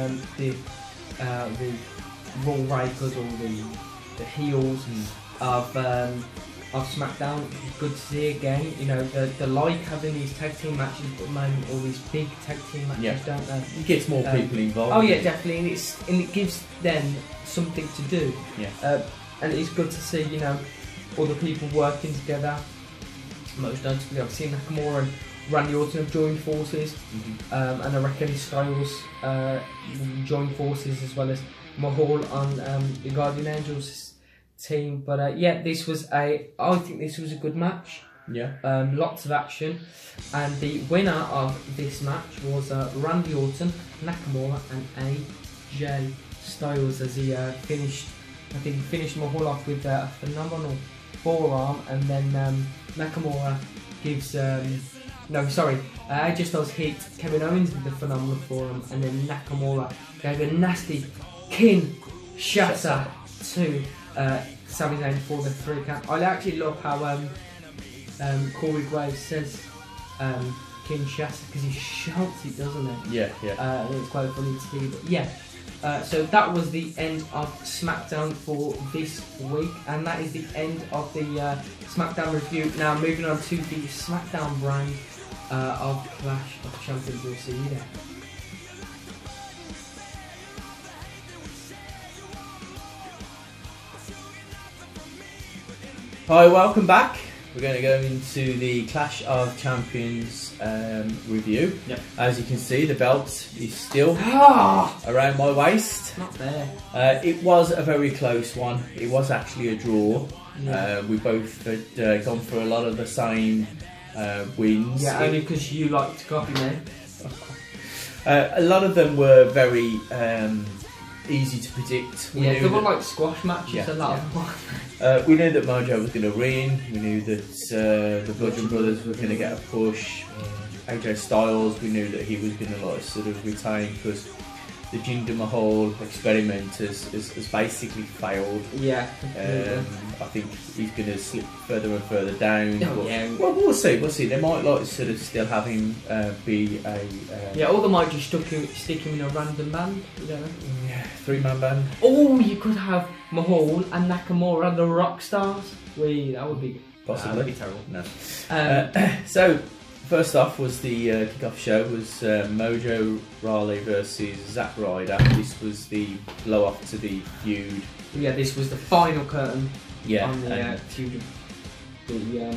Raw Rakers or the heels of SmackDown. It was good to see again. They like having these tag team matches at the moment, all these big tag team matches, don't they? It gets more people involved. Oh yeah, definitely, and it gives them something to do. Yeah. And it's good to see all the people working together. Most notably, I've seen Nakamura and Randy Orton have joined forces, and I reckon Styles joined forces as well as Mahal on the Guardian Angels team. But I think this was a good match. Yeah. Lots of action, and the winner of this match was Randy Orton, Nakamura, and AJ Styles as he finished. I think he finished Mahal off with a phenomenal forearm, and then Nakamura gives AJ Styles hit Kevin Owens with the phenomenal forearm, and then Nakamura gave a nasty Kinshasa to Sami Zayn for the 3 count. I actually love how Corey Graves says Kinshasa because he shouts it, doesn't he? Yeah. It's quite funny to see, but yeah. So that was the end of SmackDown for this week, and that is the end of the SmackDown review. Now moving on to the SmackDown brand of Clash of Champions. We'll see you there. Hi, welcome back. We're going to go into the Clash of Champions review. Yep. As you can see, the belt is still around my waist. Not there. It was a very close one. It was actually a draw. Yeah. We both had gone for a lot of the same wins. Yeah, only because you like to copy me. A lot of them were very easy to predict. They were like squash matches, a lot of them. We knew that Mojo was going to win. We knew that the Bludgeon Brothers were going to get a push. AJ Styles, we knew that he was going to sort of retain because the Jinder Mahal experiment has basically failed. Yeah. I think he's going to slip further and further down. Well, we'll see. They might sort of still have him be a. Or they might just stick him in a random band. You don't know. Yeah, 3-man band. Or you could have Mahal and Nakamura, the rock stars. That would be possibly. That would be terrible. No. So. First off was the kickoff show was Mojo Rawley versus Zack Ryder. This was the blow off to the feud. Yeah, this was the final curtain on the feud. The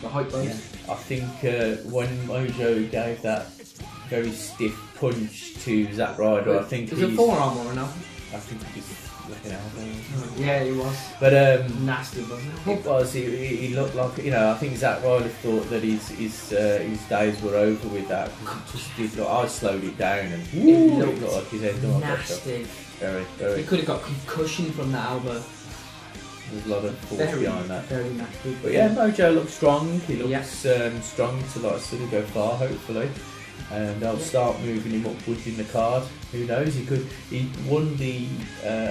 hype buzz. Yeah. I think when Mojo gave that very stiff punch to Zack Ryder, I think was it forearm or no? I think it was looking at him. Yeah, it was. But Nasty, wasn't it? it was. He looked like, you know. I think Zack Ryder thought that his days were over with that. It just did look. I slowed it down and it looked like his head. Nasty. Very, very. He could have got concussion from that elbow. There's a lot of force behind that. Very nasty. But yeah, Mojo looks strong. He looks strong to like sort of go far, hopefully. And they'll start moving him upwards in the card. Who knows? He won the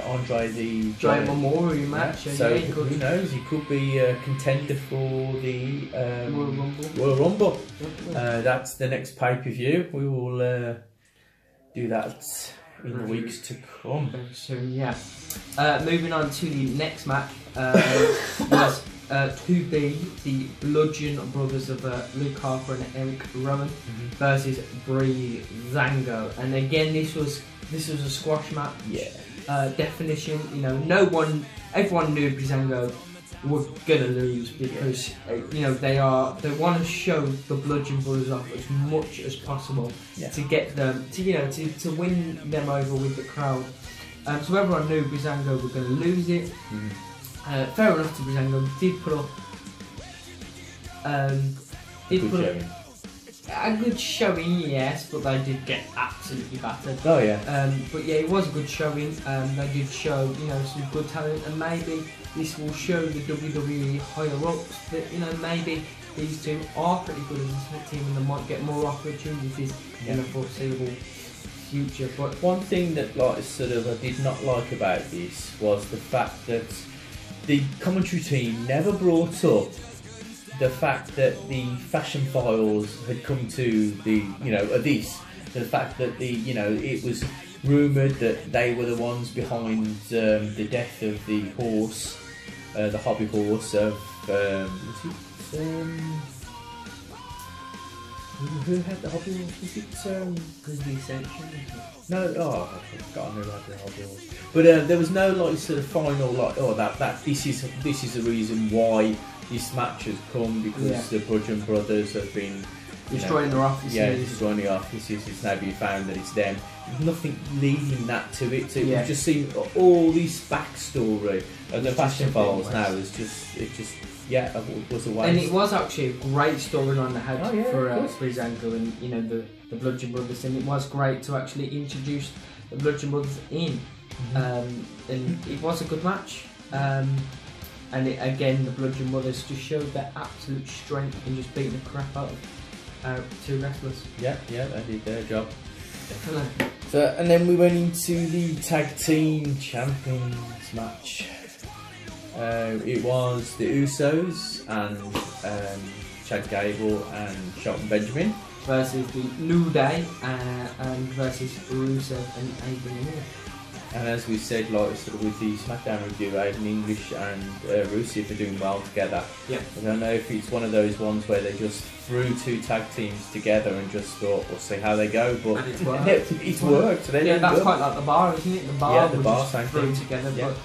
Andre the Giant Memorial match. Yeah, so who knows? He could be a contender for the Royal Rumble. That's the next pay-per-view. We will do that in the weeks to come. Very soon, yeah. Moving on to the next match was to be the Bludgeon Brothers of Luke Harper and Eric Rowan versus Breezango, and again this was a squash match. Yeah. Definition, you know, everyone knew Breezango were gonna lose because you know they want to show the Bludgeon Brothers off as much as possible to get them to win them over with the crowd. So everyone knew Breezango were going to lose it. Fair enough to Breezango, did put up a good showing, yes, but they did get absolutely battered. Oh yeah. But yeah, it was a good showing. They did show, you know, some good talent, and maybe this will show the WWE higher ups that, you know, maybe these two are pretty good as a team and they might get more opportunities in the foreseeable future. But one thing that I did not like about this was the fact that the commentary team never brought up the fact that the fashion files had come to the the fact that it was rumoured that they were the ones behind the death of the horse, the hobby horse of who had the hobby horse? Was it Grizzly Ascension? No, I forgot who had the hobby horse. But there was no final that this is the reason why this match has come, because the Bludgeon Brothers have been destroying their offices. Yeah, destroying the offices. It's now been found that it's them. There's nothing leading that to it. So we've just seen all this backstory of the fashion files now. Was a waste. And it was actually a great storyline they had for Breezango and the Bludgeon Brothers, and it was great to actually introduce the Bludgeon Brothers in. And it was a good match. And again, the Bludgeon Brothers just showed their absolute strength in just beating the crap out of two wrestlers. Yeah, they did their job. Definitely. So, and then we went into the tag team champions match. It was the Usos and Chad Gable and Shelton Benjamin versus the New Day and versus Rusev and Adrian English. And as we said, with the SmackDown review, Aiden English and Rusev are doing well together. Yeah. I don't know if it's one of those ones where they just threw two tag teams together and just thought, we'll see how they go. But it's worked. It's worked. That's quite like the bar, isn't it? The bar the bar just threw together, but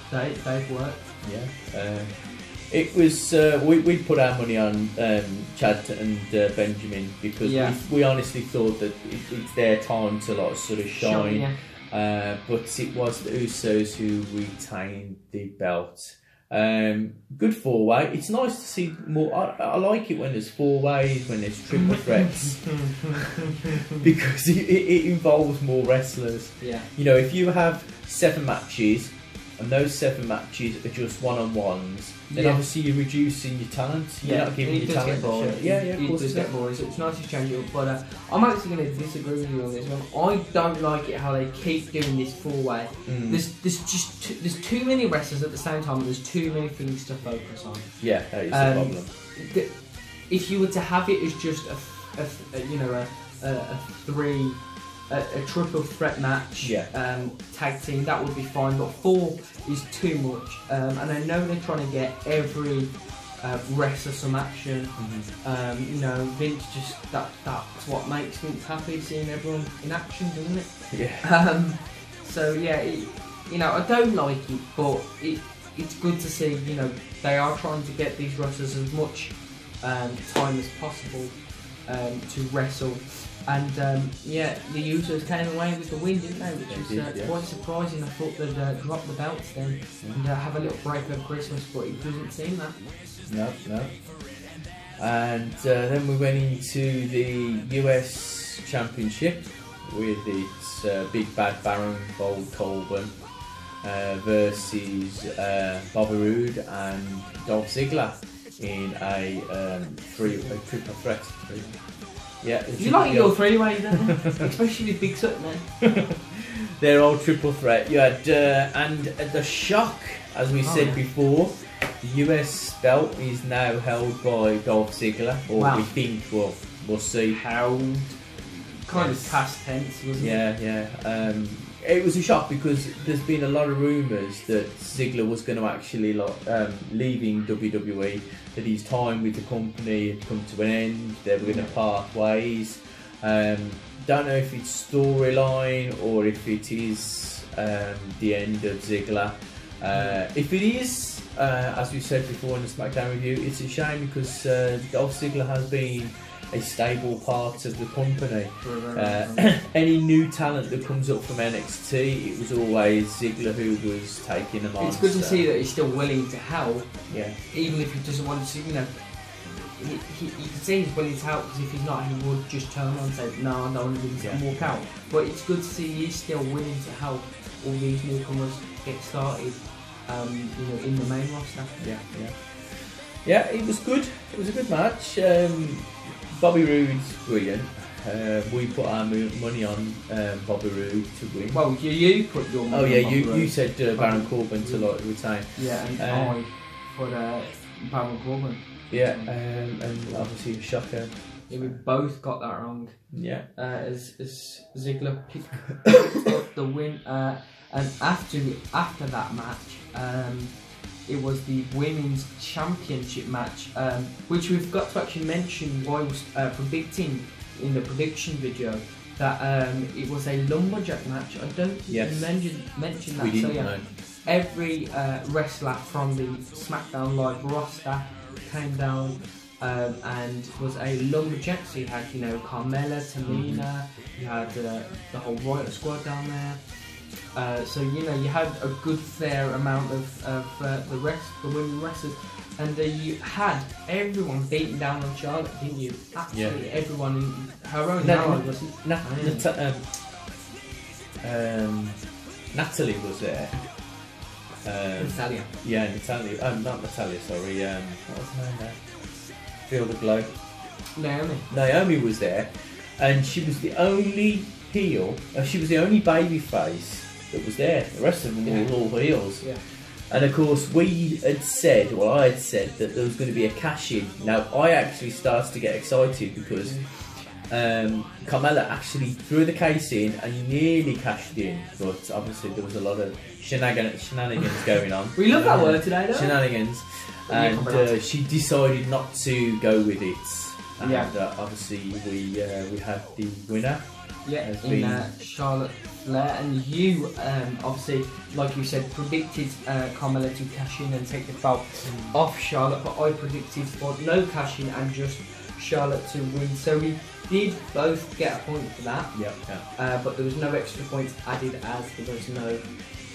they've worked. Yeah. It was. We put our money on Chad and Benjamin because we honestly thought that it's their time to shine. But it was the Usos who retained the belt. Good four-way. It's nice to see more. I like it when there's four-ways, when there's triple threats, because it involves more wrestlers. Yeah. If you have 7 matches and those 7 matches are just one-on-ones, then obviously you're reducing your talent. You're not giving your talent a shot. Of course it get boring, so it's nice to change it up. But I'm actually going to disagree with you on this one. I don't like it how they keep doing this four-way. There's too many wrestlers at the same time, and there's too many things to focus on. Yeah, that is the problem. If you were to have it as just a triple threat match, tag team, that would be fine, but 4 is too much. And I know they're trying to get every wrestler some action. Vince that's what makes Vince happy, seeing everyone in action, doesn't it? Yeah. I don't like it, but it's good to see. They are trying to get these wrestlers as much time as possible. to wrestle. And yeah, the Usos came away with the win, didn't they? Which was quite surprising. I thought they'd drop the belts then and have a little break over Christmas, but it doesn't seem that. No. And then we went into the US Championship with its Big Bad Baron Bold Corbin versus Bobby Roode and Dolph Ziggler in a triple threat. Yeah, you like your three-way, don't you? Especially with Big Sutton then. Their old triple threat. You had and the shock, as we said before, the US belt is now held by Dolph Ziggler, or we think we'll see. Held, kind of past tense, wasn't it? Yeah. It was a shock because there's been a lot of rumours that Ziggler was going to actually leaving WWE, that his time with the company had come to an end, they were going to part ways. Don't know if it's storyline or if it is the end of Ziggler. If it is, as we said before in the SmackDown review, it's a shame because Dolph Ziggler has been a stable part of the company. Any new talent that comes up from NXT, it was always Ziggler who was taking them on. It's good to see that he's still willing to help. Yeah. Even if he doesn't want to, you know, you can see he's willing to help, because if he's not, he would just turn on and say, no, I don't want to do this and walk out. But it's good to see he's still willing to help all these newcomers get started, you know, in the main roster. Yeah, it was good. It was a good match. Bobby Roode's brilliant. We put our money on Bobby Roode to win. Well, you put your money on Bobby Roode. You said Baron Corbin to retain. Yeah, and I put Baron Corbin. Yeah, and obviously a shocker. Yeah, we both got that wrong. Yeah. As Ziggler picked up the win, and after that match, it was the Women's Championship match, which we've got to actually mention whilst predicting in the prediction video that it was a lumberjack match. I don't think you mentioned that. We didn't, so yeah, no. Every wrestler from the SmackDown Live roster came down and was a lumberjack. So you had, you know, Carmella, Tamina, you had the whole Riot Squad down there. So you know, you had a good fair amount of the women wrestlers, and you had everyone beating down on Charlotte, didn't you? Absolutely everyone in her own Natalie was there. Natalia. Yeah, Natalia. Not Natalia. Sorry. What was her name there? Feel the glow. Naomi was there, and she was the only heel. She was the only baby face that was there. The rest of them were all heels. Yeah. And of course, we had said, well, I had said that there was going to be a cash-in. Now, I actually started to get excited because Carmella actually threw the case in and nearly cashed in, but obviously there was a lot of shenanigans going on. We love that word today, don't we? Shenanigans. And she decided not to go with it. And obviously we had the winner. Yeah, in Charlotte Flair, and you obviously, like you said, predicted Carmella to cash in and take the belt off Charlotte, but I predicted for no cash in and just Charlotte to win. So we did both get a point for that. But there was no extra points added as there was no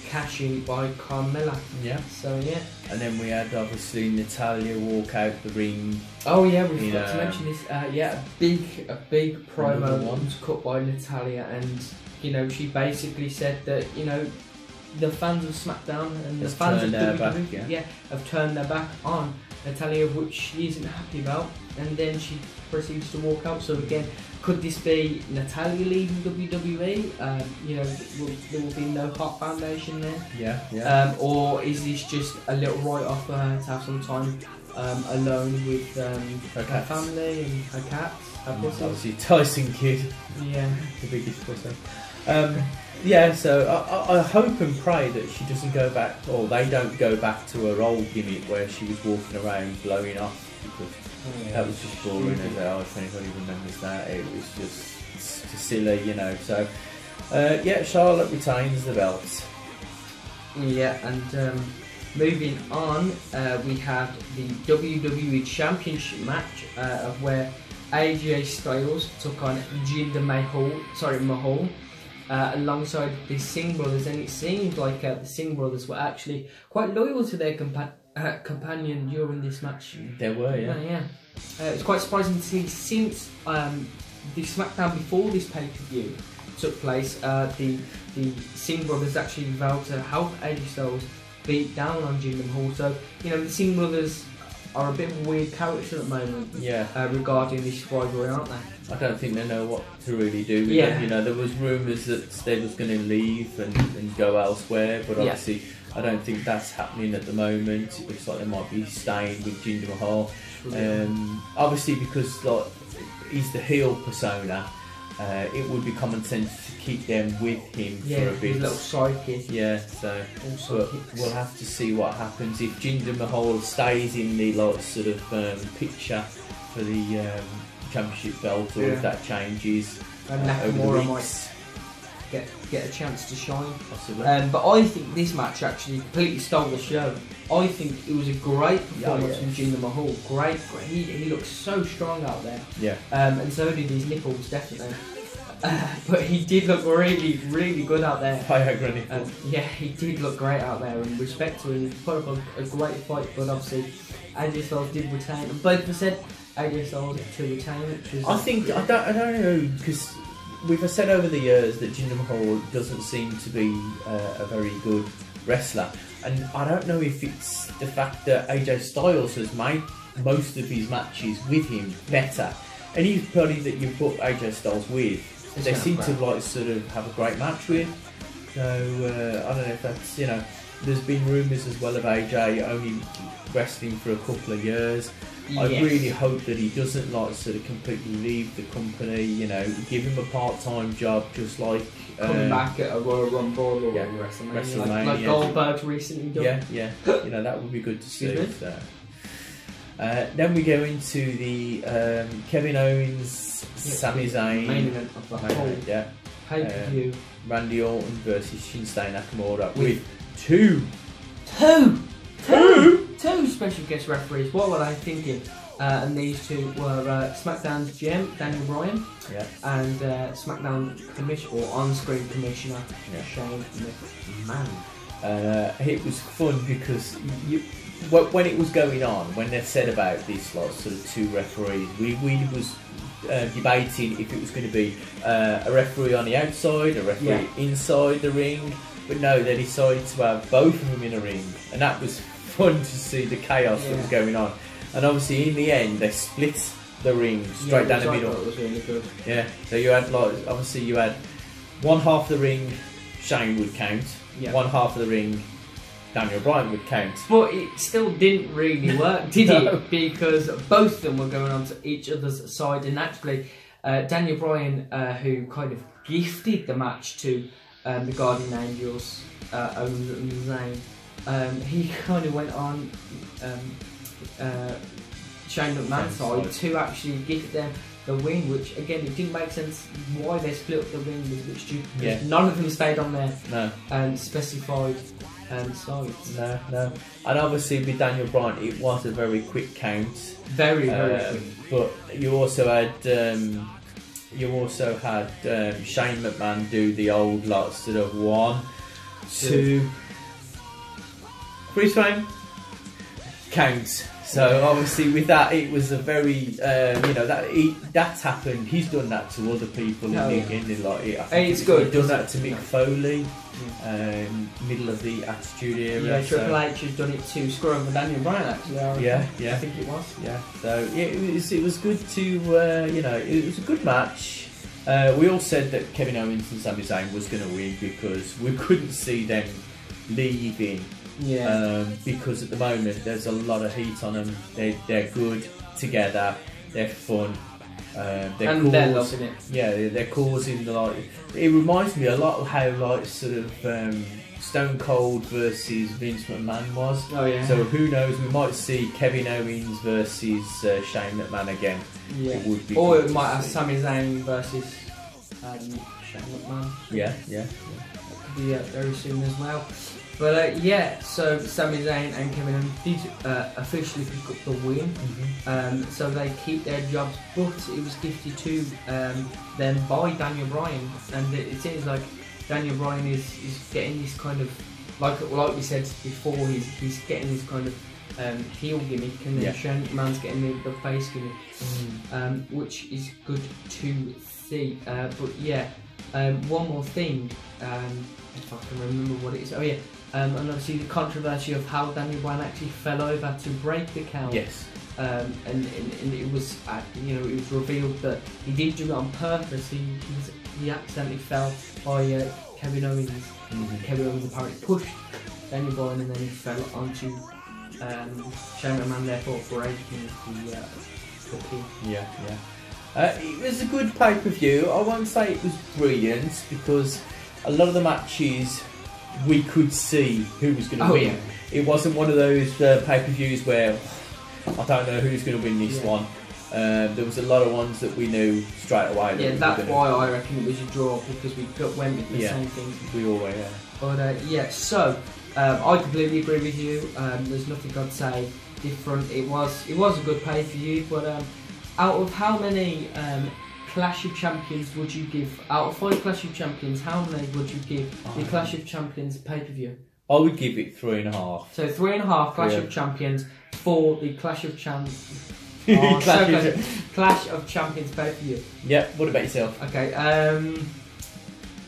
cash in by Carmella. Yeah. So yeah. And then we had obviously Natalia walk out the ring. Oh yeah, we forgot to mention this. A big promo was cut by Natalia, and you know, she basically said that, you know, the fans of SmackDown and the fans of WWE have turned their back on Natalia, which she isn't happy about, and then she proceeds to walk out. So again, could this be Natalia leaving WWE? You know, there will be no Heart Foundation there. Or is this just a little write-off for her to have some time alone with her family and her cats? Obviously Tyson Kidd. Yeah. The biggest pussy. So I hope and pray that she doesn't go back, or they don't go back to her old gimmick where she was walking around blowing off, because that was just boring. If anybody remembers that, it was just silly, you know. So Charlotte retains the belt. Yeah, and moving on, we have the WWE Championship match of where AJ Styles took on Jinder Mahal, alongside the Singh brothers, and it seemed like the Singh brothers were actually quite loyal to their companion during this match. They were, yeah. It was quite surprising to see since the SmackDown before this pay-per-view took place, the Singh brothers actually vowed to help AJ Styles beat down on Jinder Mahal. So, the Singh brothers are a bit of a weird character at the moment, regarding this rivalry, aren't they? I don't think they know what to really do with them. There was rumours that they was going to leave and go elsewhere, but obviously I don't think that's happening at the moment. It looks like they might be staying with Jinder Mahal. Obviously, because he's the heel persona, it would be common sense to keep them with him for a bit. His little sidekick. Yeah, so we'll have to see what happens if Jinder Mahal stays in the sort of picture for the championship belt, or if that changes and over the Nakamura weeks. might get a chance to shine. Possibly. But I think this match actually completely stole the show. I think it was a great performance from Jinder Mahal. Great. He looked so strong out there. Yeah. And so did his nipples, definitely. But he did look really, really good out there. Viagra nipple. He did look great out there. And respect to him, he put up a great fight. But obviously, AJ Styles did retain. And both of us said AJ Styles to retain, which was. I don't know, because we've said over the years that Jinder Mahal doesn't seem to be a very good wrestler, and I don't know if it's the fact that AJ Styles has made most of his matches with him better. Anybody that you put AJ Styles with, they seem to sort of have a great match with. So I don't know if that's, there's been rumours as well of AJ only wrestling for a couple of years. I really hope that he doesn't sort of completely leave the company. Give him a part-time job, just like coming back at a Royal Rumble or WrestleMania, like Goldberg's recently done. Yeah. That would be good to see. So. Then we go into the Kevin Owens, Sami Zayn main event of the whole pay-per-view. Randy Orton versus Shinsuke Nakamura with two special guest referees. What were they thinking? And these two were SmackDown's GM Daniel Bryan and SmackDown on-screen commissioner Shane McMahon. It was fun because when it was going on, when they said about this sort of two referees, we was debating if it was going to be a referee on the outside, a referee inside the ring, but no, they decided to have both of them in a ring, and that was fun to see the chaos that was going on. And obviously in the end they split the ring straight down the middle. It was really good. Yeah, so you had obviously you had one half of the ring Shane would count, one half of the ring Daniel Bryan would count. But it still didn't really work, did it? Because both of them were going on to each other's side, and actually Daniel Bryan, who kind of gifted the match to the Guardian Angels, Owens and Zayn, he kind of went on Shane McMahon's side to actually give them the win, which again it didn't make sense why they split up the ring, was a bit stupid. None of them stayed on their specified sides. No. And obviously with Daniel Bryan it was a very quick count. Very quick. But you also had Shane McMahon do the old sort of 1, 2, freeze frame count. So obviously with that it was a very that's happened. He's done that to other people it's good. He's done that to Mick Foley, middle of the Attitude Era. Triple H has done it to Screw and Daniel Bryan actually. I think it was. So it was good to it was a good match. We all said that Kevin Owens and Sami Zayn was going to win because we couldn't see them leaving. Because at the moment there's a lot of heat on them. They're good together. They're fun. They're loving it. Yeah, they're causing it reminds me a lot of how sort of Stone Cold versus Vince McMahon was. Oh yeah. So who knows? We might see Kevin Owens versus Shane McMahon again. Yeah. It would be. Or it might have Sami Zayn versus Shane McMahon. Yeah. That could be very soon as well. But yeah, so Sami Zayn and Kevin Owens did officially pick up the win. So they keep their jobs, but it was gifted to them by Daniel Bryan, and it seems like Daniel Bryan is getting this kind of like we said before, he's getting this kind of heel gimmick, and then Shane McMahon's getting the face gimmick, which is good to see. But yeah, one more thing, if I can remember what it is. Oh yeah. And obviously the controversy of how Daniel Bryan actually fell over to break the count. Yes. And it was it was revealed that he didn't do it on purpose. He accidentally fell by Kevin Owens. Kevin Owens apparently pushed Daniel Bryan, and then he fell onto Shane McMahon, therefore breaking the pin. Yeah. It was a good pay-per-view. I won't say it was brilliant, because a lot of the matches we could see who was going to win. Yeah. It wasn't one of those pay-per-views where I don't know who's going to win this one. There was a lot of ones that we knew straight away. Yeah, that's why I reckon it was a draw, because we went with the same thing. We all were, yeah. But so I completely agree with you. There's nothing I'd say different. It was a good pay-per-view, but out of how many Clash of Champions would you give? Out of 5 Clash of Champions, how many would you give the Clash of Champions pay-per-view? I would give it 3.5. So 3.5 Clash of Champions for the Clash of Champions. Clash of Champions pay-per-view. Yeah. What about yourself? Okay.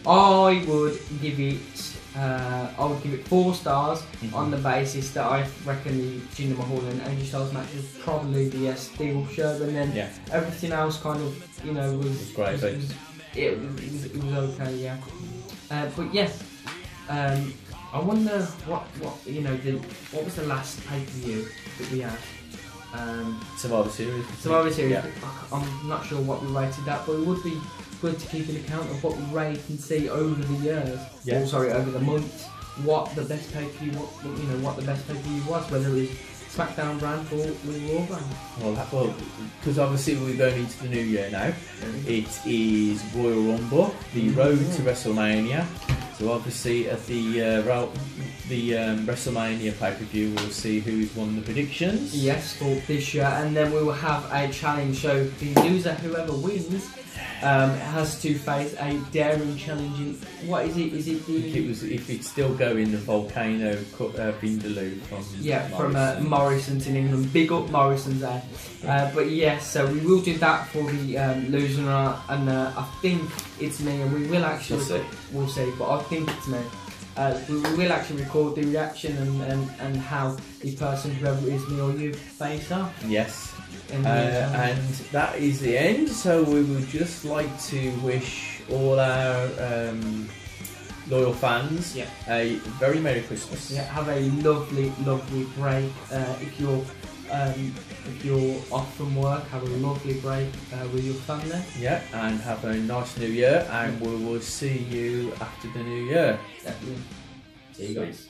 I would give it 4 stars on the basis that I reckon the Jinder Mahal and AJ Styles match was probably the steal show, and then everything else kind of was great. It was okay, yeah. But yes, I wonder what was the last pay-per-view that we had? Survivor Series. Survivor Series. Yeah. I'm not sure what we rated that, but it would be good to keep an account of what we rate and see over the years. Yeah. Or sorry, over the months, what the best pay-per-view, what the best pay-per-view was, whether it was SmackDown brand or Raw brand. Well, because obviously we're going into the new year now. It is Royal Rumble, the road to WrestleMania. So obviously at the WrestleMania pay-per-view, we'll see who's won the predictions. Yes, for this year, and then we will have a challenge. So the loser, whoever wins, has to face a daring challenge. What is it? Is it the? If it's still going, the Volcano Vindaloo from Morrison's in England. Big up Morrison's there. But yes, so we will do that for the loser, and I think it's me, and we will actually we'll see, but I think it's me. We will actually record the reaction and how the person, whoever it is, me or you, face off. Yes. And that is the end. So we would just like to wish all our loyal fans a very Merry Christmas. Yeah, have a lovely break. If you're off from work, have a lovely break with your family. Yeah, and have a nice New Year, and we will see you after the New Year. Definitely. See you guys.